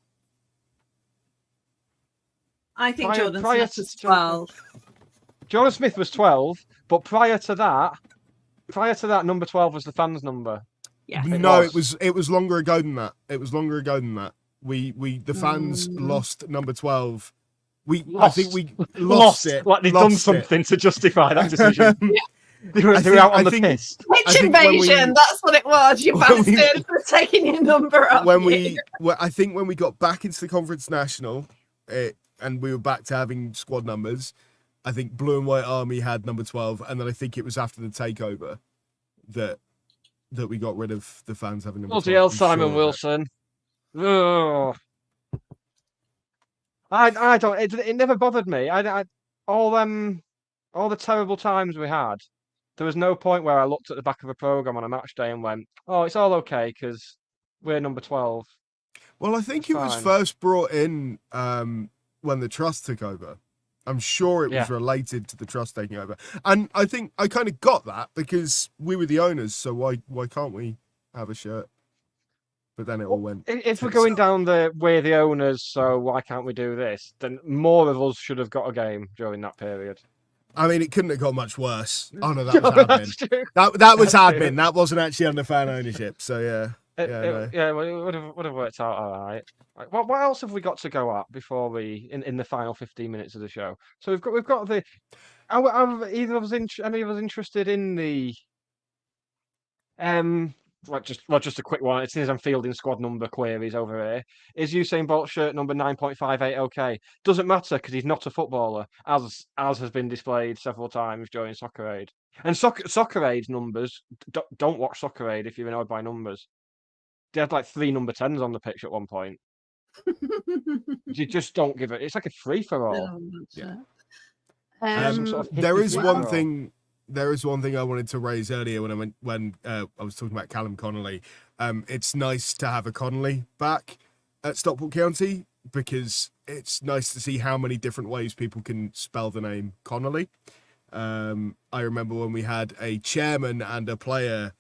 I think Prior- Jordan prior Smith to was Jordan- 12. Jordan Smith was 12, but prior to that, number 12 was the fans' number. Yes. No, was. it was longer ago than that. It was longer ago than that. The fans Mm. lost number 12. I Lost. think we lost it. Like they've lost done it. something to justify that decision. They were I out on think- the I think- piss. Pitch I think when we- invasion, that's what it was, you when we- bastard, for taking your number up. I think when we got back into the Conference National, and we were back to having squad numbers, I think Blue and White Army had number 12, and then I think it was after the takeover that we got rid of the fans having number 12. Bloody hell, I'm Simon sure of it. Wilson. Ugh. I don't. It never bothered me. All the terrible times we had. There was no point where I looked at the back of a program on a match day and went, "Oh, it's all okay because we're number 12." Well, I think It's it was fine. first brought in when the trust took over. I'm sure it was Yeah. related to the trust taking over, and I think I kind of got that because we were the owners. So why can't we have a shirt? But then it all went. If we're going down the way the owners, so why can't we do this? Then more of us should have got a game during that period. I mean, it couldn't have got much worse. Oh no, that was That's admin. true. That was That's true. admin. That wasn't actually under fan ownership. So yeah. Well, it would have worked out all right. Like, what else have we got to go at before we in the final 15 minutes of the show? So we've got the. Are either of us any of us interested in the just a quick one. It seems I'm fielding squad number queries over here. Is Usain Bolt shirt number 9.58 okay? Doesn't matter because he's not a footballer, as has been displayed several times during Soccer Aid. And Soccer Aid numbers. Don't watch Soccer Aid if you're annoyed by numbers. They had like 3 number 10s on the pitch at one point. You just don't give it. It's like a free for all. Yeah. Some sort of There is free one for all. thing. There is one thing I wanted to raise earlier when I was talking about Callum Connolly. It's nice to have a Connolly back at Stockport County because it's nice to see how many different ways people can spell the name Connolly. I remember when we had a chairman and a player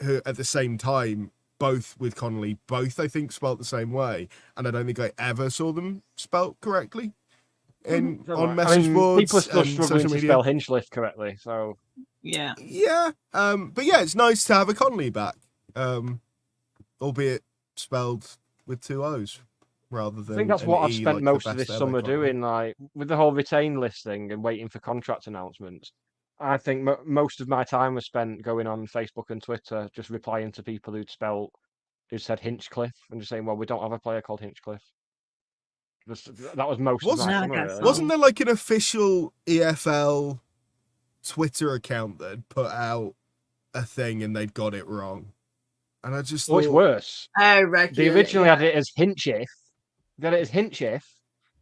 who at the same time, both with Connolly, both I think spelt the same way, and I don't think I ever saw them spelt correctly on message boards. People are still and struggling social to media. spell Hinchcliffe correctly. So Yeah. Yeah, but yeah, it's nice to have a Connolly back, albeit spelled with 2 O's rather than. I think that's an what I've E spent like the most of best this ever summer Connolly. doing, like with the whole retain list thing and waiting for contract announcements. I think most of my time was spent going on Facebook and Twitter, just replying to people who said Hinchcliffe and just saying, "Well, we don't have a player called Hinchcliffe." That was most of Wasn't- my No, I summer. guess Really. not. Wasn't there like an official EFL Twitter account that had put out a thing and they'd got it wrong? And I just Oh, it's thought, worse. Oh, They regularly. originally had it as Hinchiff. They had it as Hinchiff.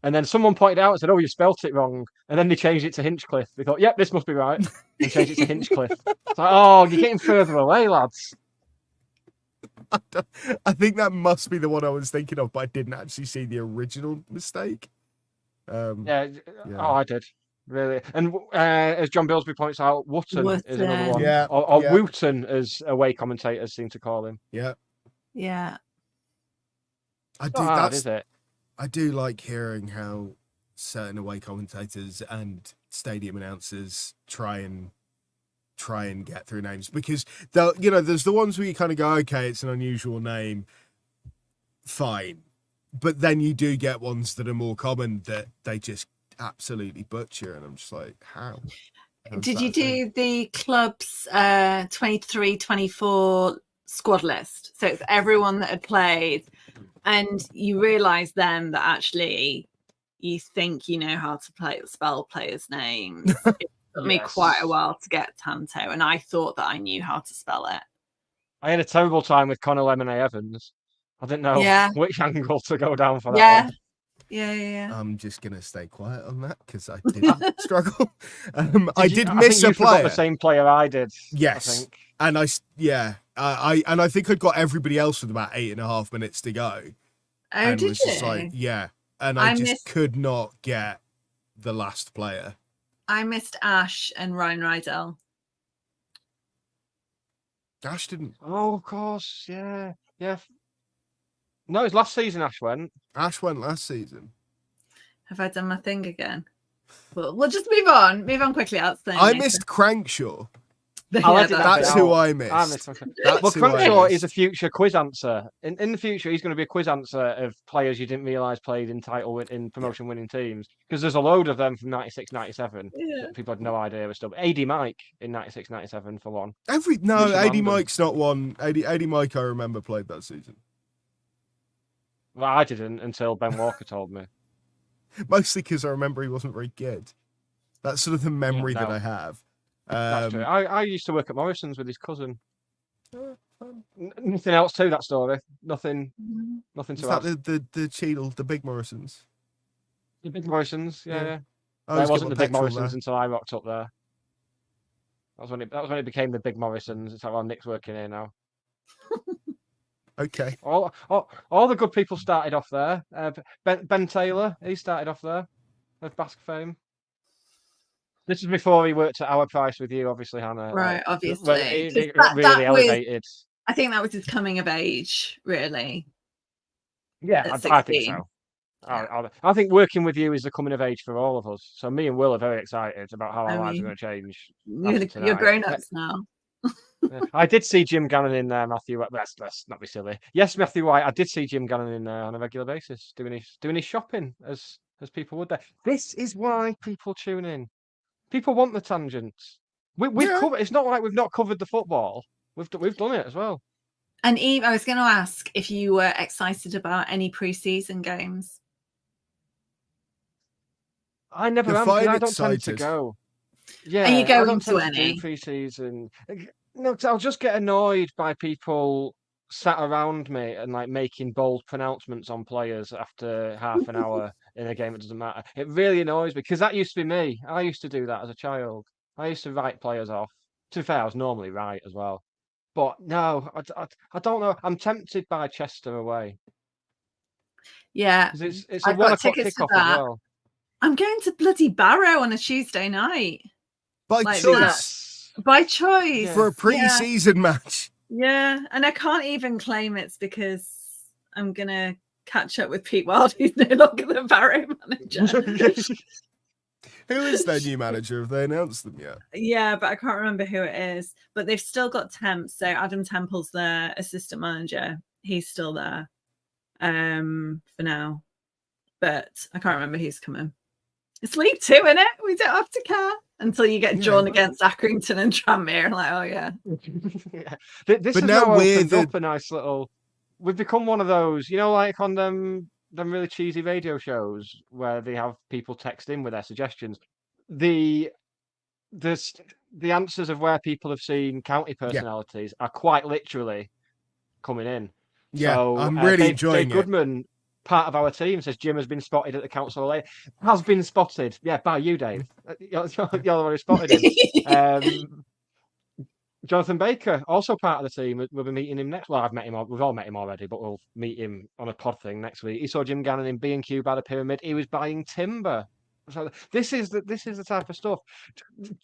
And then someone pointed out and said, "Oh, you spelt it wrong." And then they changed it to Hinchcliffe. They thought, "Yep, this must be right." And changed it to Hinchcliffe. It's like, oh, you're getting further away, lads. I think that must be the one I was thinking of, but I didn't actually see the original mistake. Yeah. Oh, I did. Really. And as John Bilsby points out, Wotton is another one. Yeah, Or yeah. Wooten, as away commentators seem to call him. Yeah, Yeah. I It's do. not hard, is it? I do like hearing how certain away commentators and stadium announcers try and get through names, because there's the ones where you kind of go, okay, it's an unusual name, fine, but then you do get ones that are more common that they just absolutely butcher, and I'm just like, how? How's Did that you a thing? do the club's 23-24 squad list? So it's everyone that had played, and you realise then that actually you think you know how to spell players' names. It took me quite a Yes. while to get Tanto, and I thought that I knew how to spell it. I had a terrible time with Conor Lemonade Evans. I didn't know Yeah. which angle to go down for that Yeah. one. Yeah. I'm just gonna stay quiet on that because I did struggle. I you- did I miss think a you forgot player. the same player I did. Yes. I think. And I think I'd got everybody else with about 8.5 minutes to go. Oh, And did was you? just like, yeah. And I I just missed- could not get the last player. I missed Ash and Ryan Rydell. Ash didn't. Oh, of course. Yeah. Yeah. No, it was last season Ash went. Ash went last season. Have I done my thing again? Well, we'll just move on. Move on quickly. I missed Crankshaw. I'll edit that That's bit who out. I missed. Well, That's who I Crankshaw missed. is a future quiz answer. In the future, he's going to be a quiz answer of players you didn't realise played in in promotion winning teams. Because there's a load of them from 96, 97 that people had no idea were still. AD Mike in 96, 97 for one. AD random. Mike's not one. AD Mike, I remember, played that season. Well, I didn't until Ben Walker told me. Mostly because I remember he wasn't very good. That's sort of the memory that I have. That's true. I used to work at Morrison's with his cousin. Nothing else to that story. Nothing Is to that add. the Cheadle, the big Morrisons? The big Morrisons, yeah. I It always get wasn't my the big petrol Morrisons there. until I rocked up there. That was when it became the big Morrisons. It's like, well, Nick's working here now. Okay. All the good people started off there. Ben Taylor, he started off there of Basque fame. This is before he worked at Our Price with you, obviously, Hannah. Right, obviously. It 'Cause really that was- elevated. I think that was his coming of age, really. Yeah, at I think 16. so. I think working with you is the coming of age for all of us. So me and Will are very excited about how our I lives are mean, going to change. You're tonight. grown-ups now. Yeah. I did see Jim Gannon in there, Matthew. Let's not be silly. Yes, Matthew White. I did see Jim Gannon in there on a regular basis, doing his shopping as people would there. This is why people tune in. People want the tangents. We've covered. It's not like we've not covered the football. We've done it as well. And Eve, I was going to ask if you were excited about any pre-season games. I never am. 'Cause I don't tend to excited. go. Yeah, Are you I going don't to tend do any? pre-season. No, 'cause I'll just get annoyed by people sat around me and like making bold pronouncements on players after half an hour in a game. It doesn't matter. It really annoys me because that used to be me. I used to do that as a child. I used to write players off. To be fair, I was normally right as well. But no, I don't know. I'm tempted by Chester away Yeah, because it's a I've 1 got o'clock tickets to kickoff as that. well. I'm going to bloody Barrow on a Tuesday night By Like choice. by choice. For a pre-season match. Yeah, and I can't even claim it's because I'm going to catch up with Pete Wild, who's no longer the Barrow manager. Who is their new manager? Have they announced them yet? Yeah, but I can't remember who it is. But they've still got temps. So Adam Temple's their assistant manager. He's still there for now. But I can't remember who's coming. It's League Two, isn't it? We don't have to care until you get drawn against Accrington and Tranmere. Like, oh yeah. Yeah. This But has now now we're opened the- up a nice little. We've become one of those, like on them really cheesy radio shows where they have people text in with their suggestions. The answers of where people have seen county personalities are quite literally coming in. Yeah, So, I'm really Dave enjoying it. Goodman, part of our team, says Jim has been spotted at the council. Has been spotted, yeah, by you, Dave. You're the one who spotted him. Jonathan Baker, also part of the team. We'll be meeting him next. Well, I've met him. We've all met him already, but we'll meet him on a pod thing next week. He saw Jim Gannon in B&Q by the Pyramid. He was buying timber. So this is the type of stuff.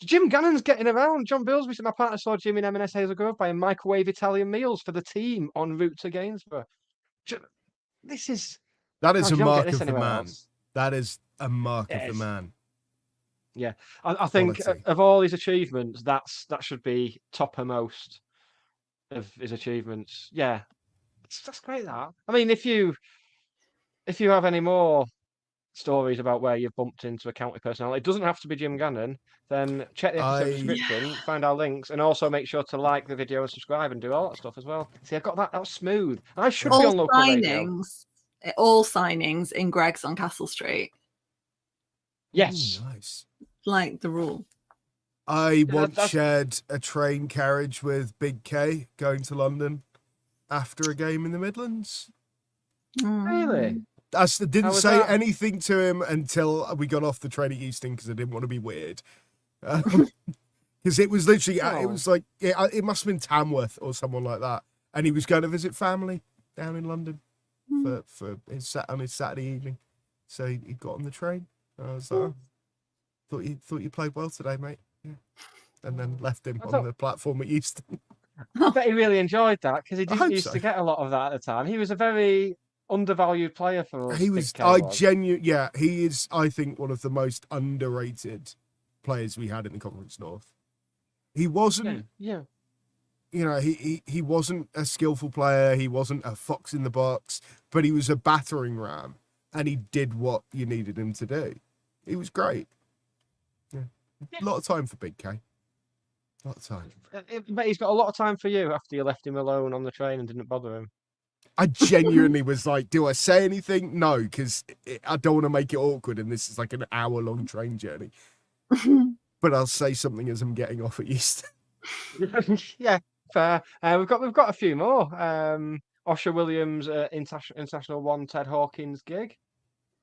Jim Gannon's getting around. John Billsby said my partner saw Jim in M&S Hazel Grove buying microwave Italian meals for the team en route to Gainsborough. This is That is you a don't get mark this of the anywhere man. else. That is a mark of Yes. the man. Yeah, I think Quality. of all his achievements, that should be toppermost of his achievements. Yeah, that's great. That I mean, if you have any more stories about where you've bumped into a county personality, it doesn't have to be Jim Gannon. Then check the episode description, find our links, and also make sure to like the video and subscribe and do all that stuff as well. See, I got that. That was smooth. I should be on local radio. All signings in Greg's on Castle Street, Yes. Ooh, nice. like the rule. I once that's- shared a train carriage with Big K going to London after a game in the Midlands. Really? I didn't How was say that? anything to him until we got off the train at Euston because I didn't want to be weird. Because it was literally, it was like, it must have been Tamworth or someone like that. And he was going to visit family down in London for on his Saturday evening. So he got on the train. I was like, thought you played well today, mate. Yeah. And then left him on the platform at Euston. I bet he really enjoyed that because he I didn't hope used so. to get a lot of that at the time. He was a very undervalued player for us. He Big was, K he is, I think, one of the most underrated players we had in the Conference North. He wasn't, Yeah. you know, he wasn't a skillful player. He wasn't a fox in the box, but he was a battering ram, and he did what you needed him to do. He was great. Yeah. A lot of time for Big K. A lot of time. But he's got a lot of time for you after you left him alone on the train and didn't bother him. I genuinely was like, do I say anything? No, because I don't want to make it awkward, and this is like an hour-long train journey. But I'll say something as I'm getting off at Euston. Yeah, fair. We've got a few more. Osher Williams, International 1, Ted Hawkins gig.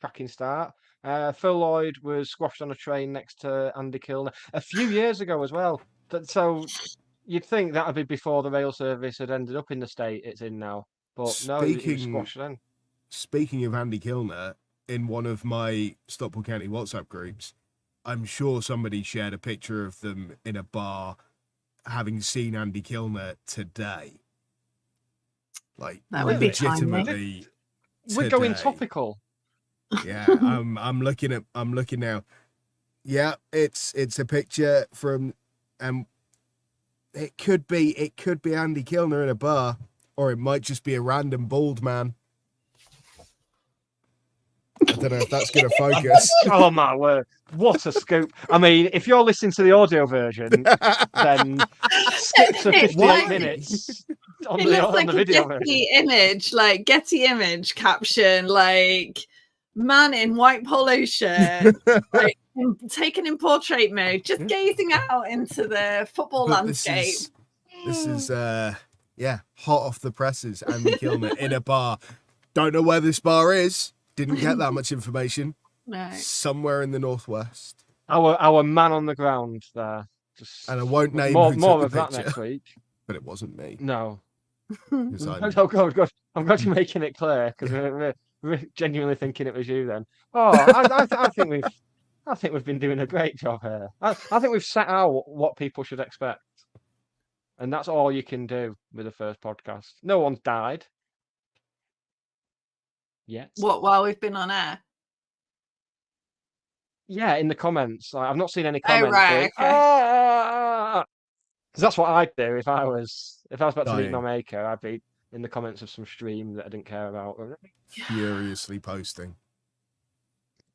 Cracking start. Phil Lloyd was squashed on a train next to Andy Kilner a few years ago as well. So you'd think that would be before the rail service had ended up in the state it's in now. But no, it was squashed then. Speaking of Andy Kilner, in one of my Stockport County WhatsApp groups, I'm sure somebody shared a picture of them in a bar having seen Andy Kilner today. Like, that would be legitimately. We're going topical. Yeah, I'm looking now. Yeah, it's a picture from, it could be Andy Kilner in a bar, or it might just be a random bald man. I don't know if that's going to focus. Oh my word! What a scoop! I mean, if you're listening to the audio version, then skip to 58 minutes on It looks like the a video Getty version. image, like Getty image caption, like man in white polo shirt, like, taken in portrait mode, just gazing out into the football But landscape. This is hot off the presses. Andy Kilner in a bar. Don't know where this bar is. Didn't get that much information. No. Somewhere in the northwest. Our man on the ground there. And I won't name more who took of the that picture, next week. but it wasn't me. No. 'Cause I'm- Oh God, good. I'm glad you're making it clear because we're genuinely thinking it was you then. Oh, I think we've been doing a great job here. I think we've set out what people should expect, and that's all you can do with the first podcast. No one's died yet. What, while we've been on air? Yeah, in the comments. Like, I've not seen any comments. Right, going, okay. Because that's what I'd do if I was about to meet Dying. my maker. I'd be in the comments of some stream that I didn't care about. Furiously posting.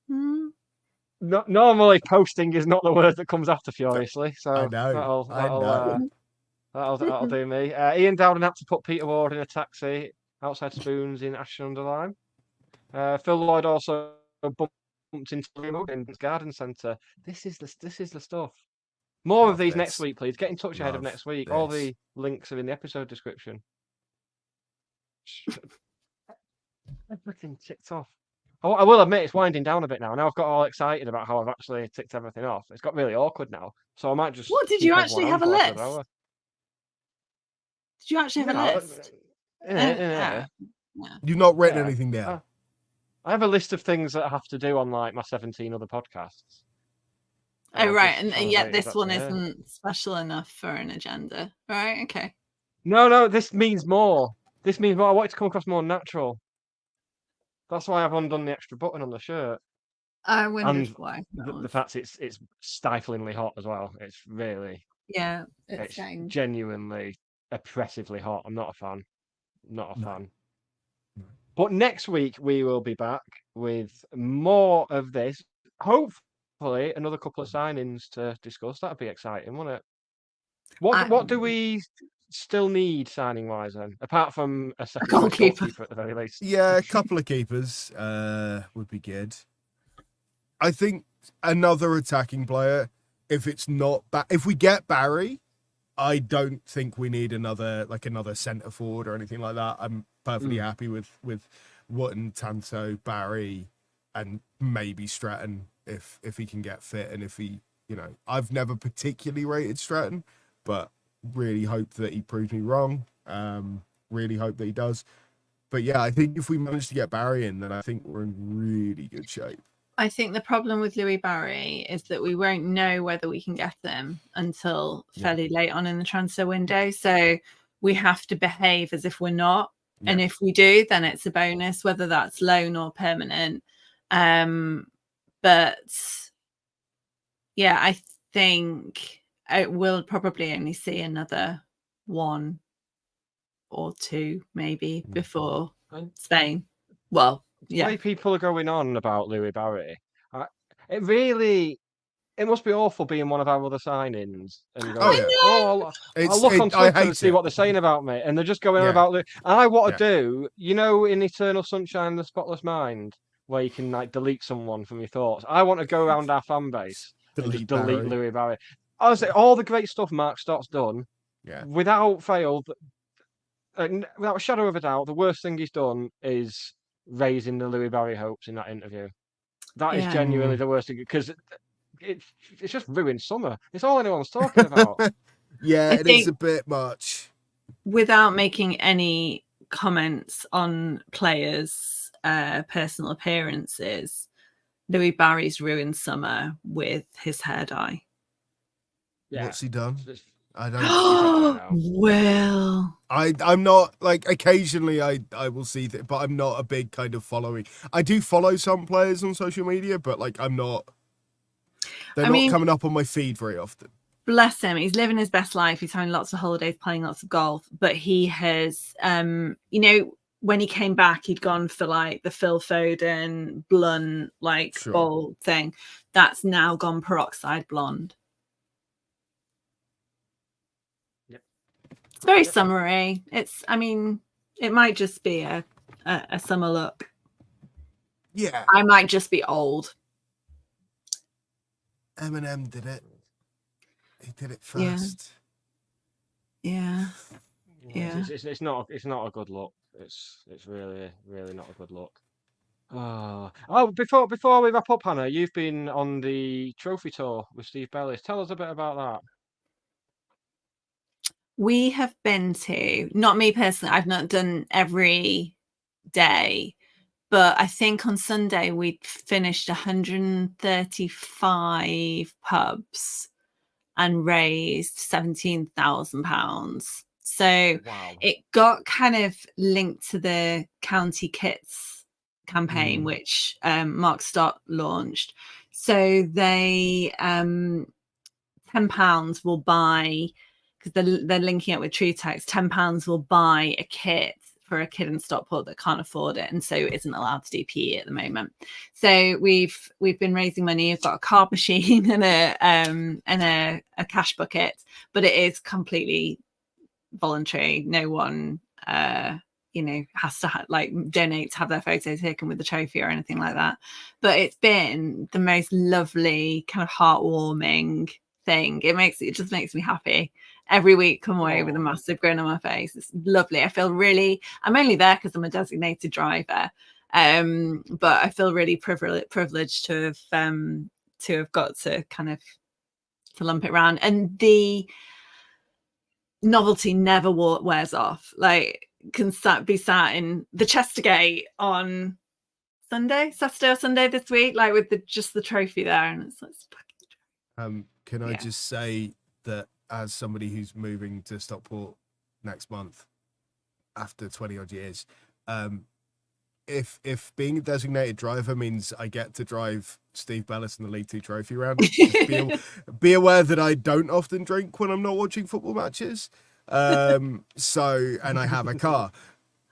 Hmm. No, normally, posting is not the word that comes after furiously. So I know. that'll do me. Ian Dowden had to put Peter Ward in a taxi outside Spoons in Ashton-under-Lyme. Phil Lloyd also bumped into Liam in the garden centre. This is the stuff. More Love of these this. next week, please. Get in touch ahead of Love next week. All this. the links are in the episode description. Everything ticked off. I will admit it's winding down a bit now. Now I've got all excited about how I've actually ticked everything off. It's got really awkward now. So I might just. What, did keep you everyone actually on have a for list? hour. Did you actually have a Yeah, list? yeah. You've not written Yeah. anything down. I have a list of things that I have to do on like my 17 other podcasts. Oh, I'll right. just And yet translate this that one to here. isn't special enough for an agenda. Right. Okay. No, this means more. This means more. I want it to come across more natural. That's why I've undone the extra button on the shirt. I wondered And why. that The was. fact it's stiflingly hot as well. It's really, Yeah. it's getting- genuinely oppressively hot. I'm not a fan. Not a No. fan. No. But next week we will be back with more of this. Hopefully, another couple of signings to discuss. That'd be exciting, wouldn't it? What do we still need signing wise then, apart from a second goalkeeper. goalkeeper at the very least? Yeah, a couple of keepers would be good. I think another attacking player. If it's not, if we get Barry, I don't think we need another centre forward or anything like that. I'm perfectly happy with Wotton, Tanto, Barry, and maybe Stratton if he can get fit and if he, I've never particularly rated Stratton, but really hope that he proves me wrong. Really hope that he does. But yeah, I think if we manage to get Barry in, then I think we're in really good shape. I think the problem with Louis Barry is that we won't know whether we can get them until fairly late on in the transfer window. So we have to behave as if we're not. And if we do, then it's a bonus, whether that's loan or permanent. But yeah, I think I will probably only see another 1 or 2 maybe before Spain. Well, The way people are going on about Louis Barry, it must be awful being one of our other signings and going, I'll look on Twitter and see what they're saying about me, and they're just going on about Louis. I want to do, in Eternal Sunshine of the Spotless Mind, where you can like delete someone from your thoughts. I want to go around our fan base and just delete Louis Barry. Honestly, all the great stuff Mark Stott's done, without fail, without a shadow of a doubt, the worst thing he's done is raising the Louis Barry hopes in that interview. That is genuinely the worst thing, because it's just ruined summer. It's all anyone's talking about. It is a bit much. Without making any comments on players' personal appearances, Louis Barry's ruined summer with his hair dye. What's he done? I don't know. Well, I'm not, like, occasionally I will see that, but I'm not a big kind of following. I do follow some players on social media, but like they're not coming up on my feed very often. Bless him. He's living his best life. He's having lots of holidays, playing lots of golf, but he has, when he came back, he'd gone for like the Phil Foden blunt, like bold thing. That's now gone peroxide blonde. It's very summery. It might just be a summer look. Yeah. I might just be old. Eminem did it. He did it first. Yeah. It's not a good look. It's really, really not a good look. Before we wrap up, Hannah, you've been on the trophy tour with Steve Bellis. Tell us a bit about that. We have been to, not me personally, I've not done every day, but I think on Sunday we finished 135 pubs and raised £17,000. So it got kind of linked to the County Kits campaign, which Mark Stott launched. So they £10 will buy, because they're linking up with True Text, £10 will buy a kit for a kid in Stockport that can't afford it and so isn't allowed to do PE at the moment. So we've been raising money. We've got a card machine and a cash bucket, but it is completely voluntary. No one has to donate to have their photos taken with the trophy or anything like that. But it's been the most lovely, kind of heartwarming thing. It just makes me happy. Every week come away with a massive grin on my face. It's lovely. I feel I'm only there because I'm a designated driver, but I feel really privileged to have got to kind of to lump it around, and the novelty never wears off. Like, can be sat in the Chestergate on Saturday or Sunday this week, like with the trophy there, and it's like, can I just say that as somebody who's moving to Stockport next month after 20 odd years, if being a designated driver means I get to drive Steve Bellis in the League 2 trophy round, be aware that I don't often drink when I'm not watching football matches. And I have a car.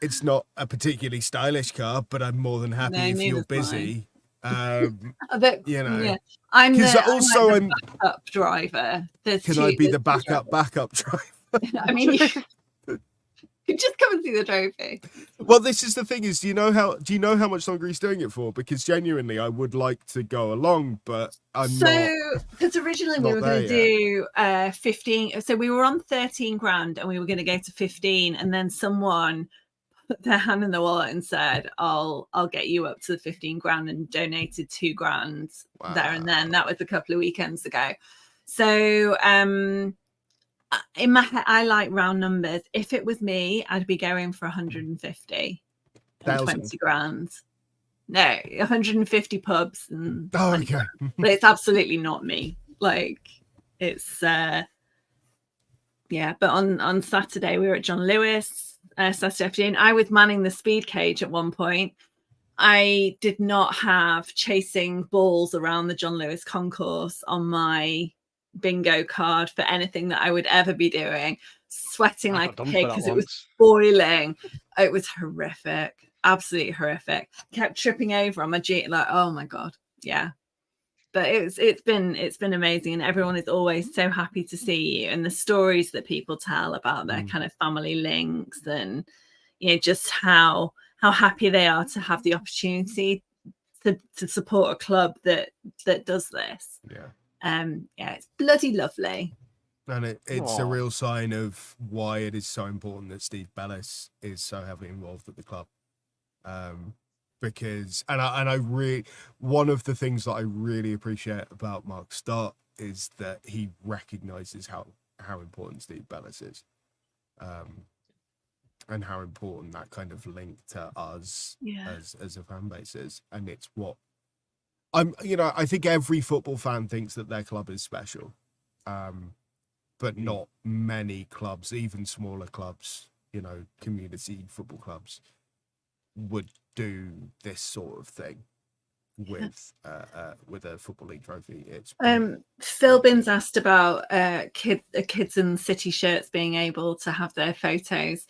It's not a particularly stylish car, but I'm more than happy if you're busy. I'm the backup driver. Can I be the backup driver? I mean, you just come and see the trophy. Well, this is the thing: do you know how much longer he's doing it for? Because genuinely, I would like to go along, but because originally we were going to do 15. So we were on 13 grand, and we were going to go to 15, and then someone put their hand in the wallet and said, I'll get you up to the 15 grand, and donated 2 grand there and then. That was a couple of weekends ago. So in my head, I like round numbers. If it was me, I'd be going for 150 and 20 grand. No, 150 pubs and okay. But it's absolutely not me. Like, it's but on Saturday we were at John Lewis. Saturday afternoon. I was manning the speed cage at one point. I did not have chasing balls around the John Lewis concourse on my bingo card for anything that I would ever be doing. Sweating like a pig because it was boiling. It was horrific, absolutely horrific. Kept tripping over on my G, like, oh my god, yeah. But it's been amazing, and everyone is always so happy to see you, and the stories that people tell about their kind of family links, and just how happy they are to have the opportunity to support a club that does this. It's bloody lovely. And it's a real sign of why it is so important that Steve Bellis is so heavily involved at the club. Because I really, one of the things that I really appreciate about Mark Stott is that he recognizes how important Steve Bellis is. And how important that kind of link to us as a fan base is. And it's what I think every football fan thinks that their club is special. But not many clubs, even smaller clubs, community football clubs, would do this sort of thing with a Football League trophy. It's Phil Binns asked about kids in city shirts being able to have their photos.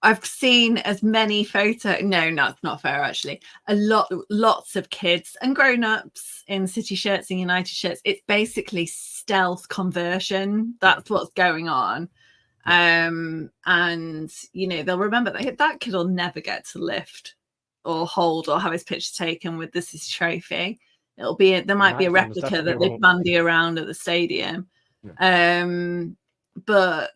I've seen as many photos. No, not fair actually. Lots of kids and grown-ups in city shirts and United shirts. It's basically stealth conversion. That's what's going on. And they'll remember that kid will never get to lift or hold or have his picture taken with this trophy. There might be a replica that they bandy around at the stadium. But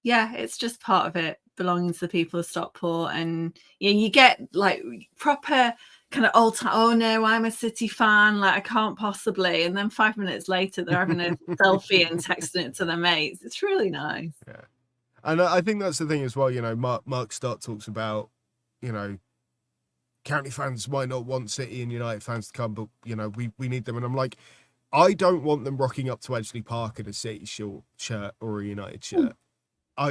yeah, it's just part of it, belonging to the people of Stockport. And you get like proper kind of old time, oh no, I'm a City fan, like I can't possibly. And then 5 minutes later, they're having a selfie and texting it to their mates. It's really nice. Yeah. And I think that's the thing as well, Mark Stott talks about, County fans might not want City and United fans to come, but, we need them. And I'm like, I don't want them rocking up to Edgeley Park in a City shirt or a United shirt.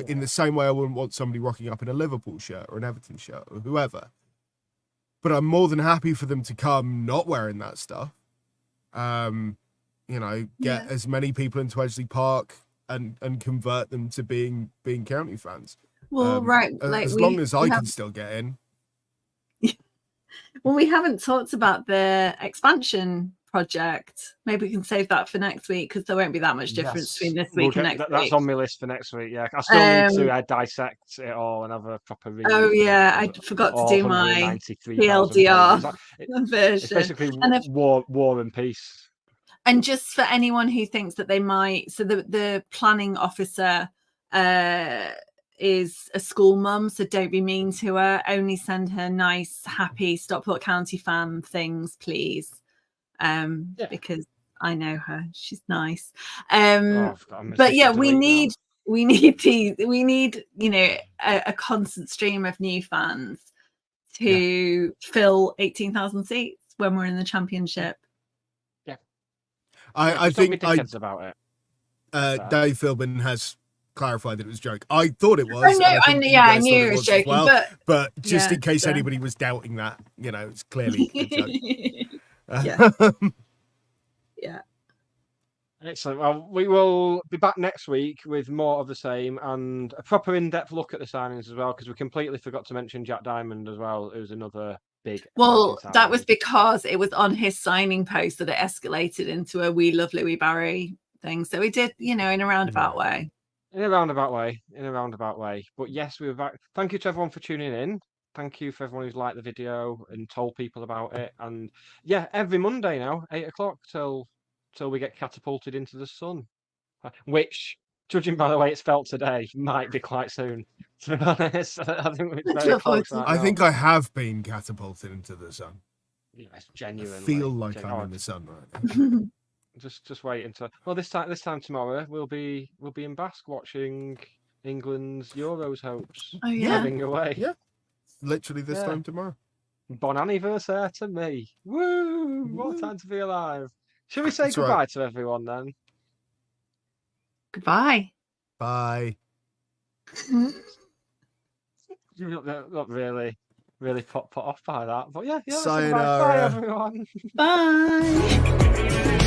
In the same way I wouldn't want somebody rocking up in a Liverpool shirt or an Everton shirt or whoever. But I'm more than happy for them to come not wearing that stuff. Get as many people into Edgeley Park and convert them to being County fans. Well, as long as I can still get in. Well, we haven't talked about the expansion project. Maybe we can save that for next week because there won't be that much difference between this week and next week. That's on my list for next week. Yeah, I still need to dissect it all and have a proper read. Oh yeah, I forgot to do my PLDR version. It's basically war and peace. And just for anyone who thinks that they might, so the planning officer is a school mum, so don't be mean to her. Only send her nice, happy Stockport County fan things, please. Because I know her, she's nice. But yeah, we need a constant stream of new fans to fill 18,000 seats when we're in the Championship. Yeah, I think kids about it. Dave Philbin has clarified that it was a joke. I thought it was. I knew it was joking, well, but just in case anybody was doubting that, it's clearly a joke. Yeah. Excellent. Well, we will be back next week with more of the same and a proper in-depth look at the signings as well, because we completely forgot to mention Jack Diamond as well, who's another big. Well, that was because it was on his signing post that it escalated into a "We love Louis Barry" thing. So we did, in a roundabout way. In a roundabout way. But yes, we were back. Thank you to everyone for tuning in. Thank you for everyone who's liked the video and told people about it. And yeah, every Monday now, 8 o'clock till we get catapulted into the sun. Which, judging by the way it's felt today, might be quite soon. To be honest, I think we're very close right I now. think I have been catapulted into the sun. Yes, genuinely. I feel like I'm in the sun right now. Just wait until this time tomorrow we'll be in Basque watching England's Euros hopes. Oh yeah. Living away. Yeah. Literally this time tomorrow. Bon anniversaire to me. Woo! What a time to be alive. Shall we say goodbye to everyone then? Goodbye. Bye. You not really put off by that, but yeah. Bye Sayonara. everyone. Bye.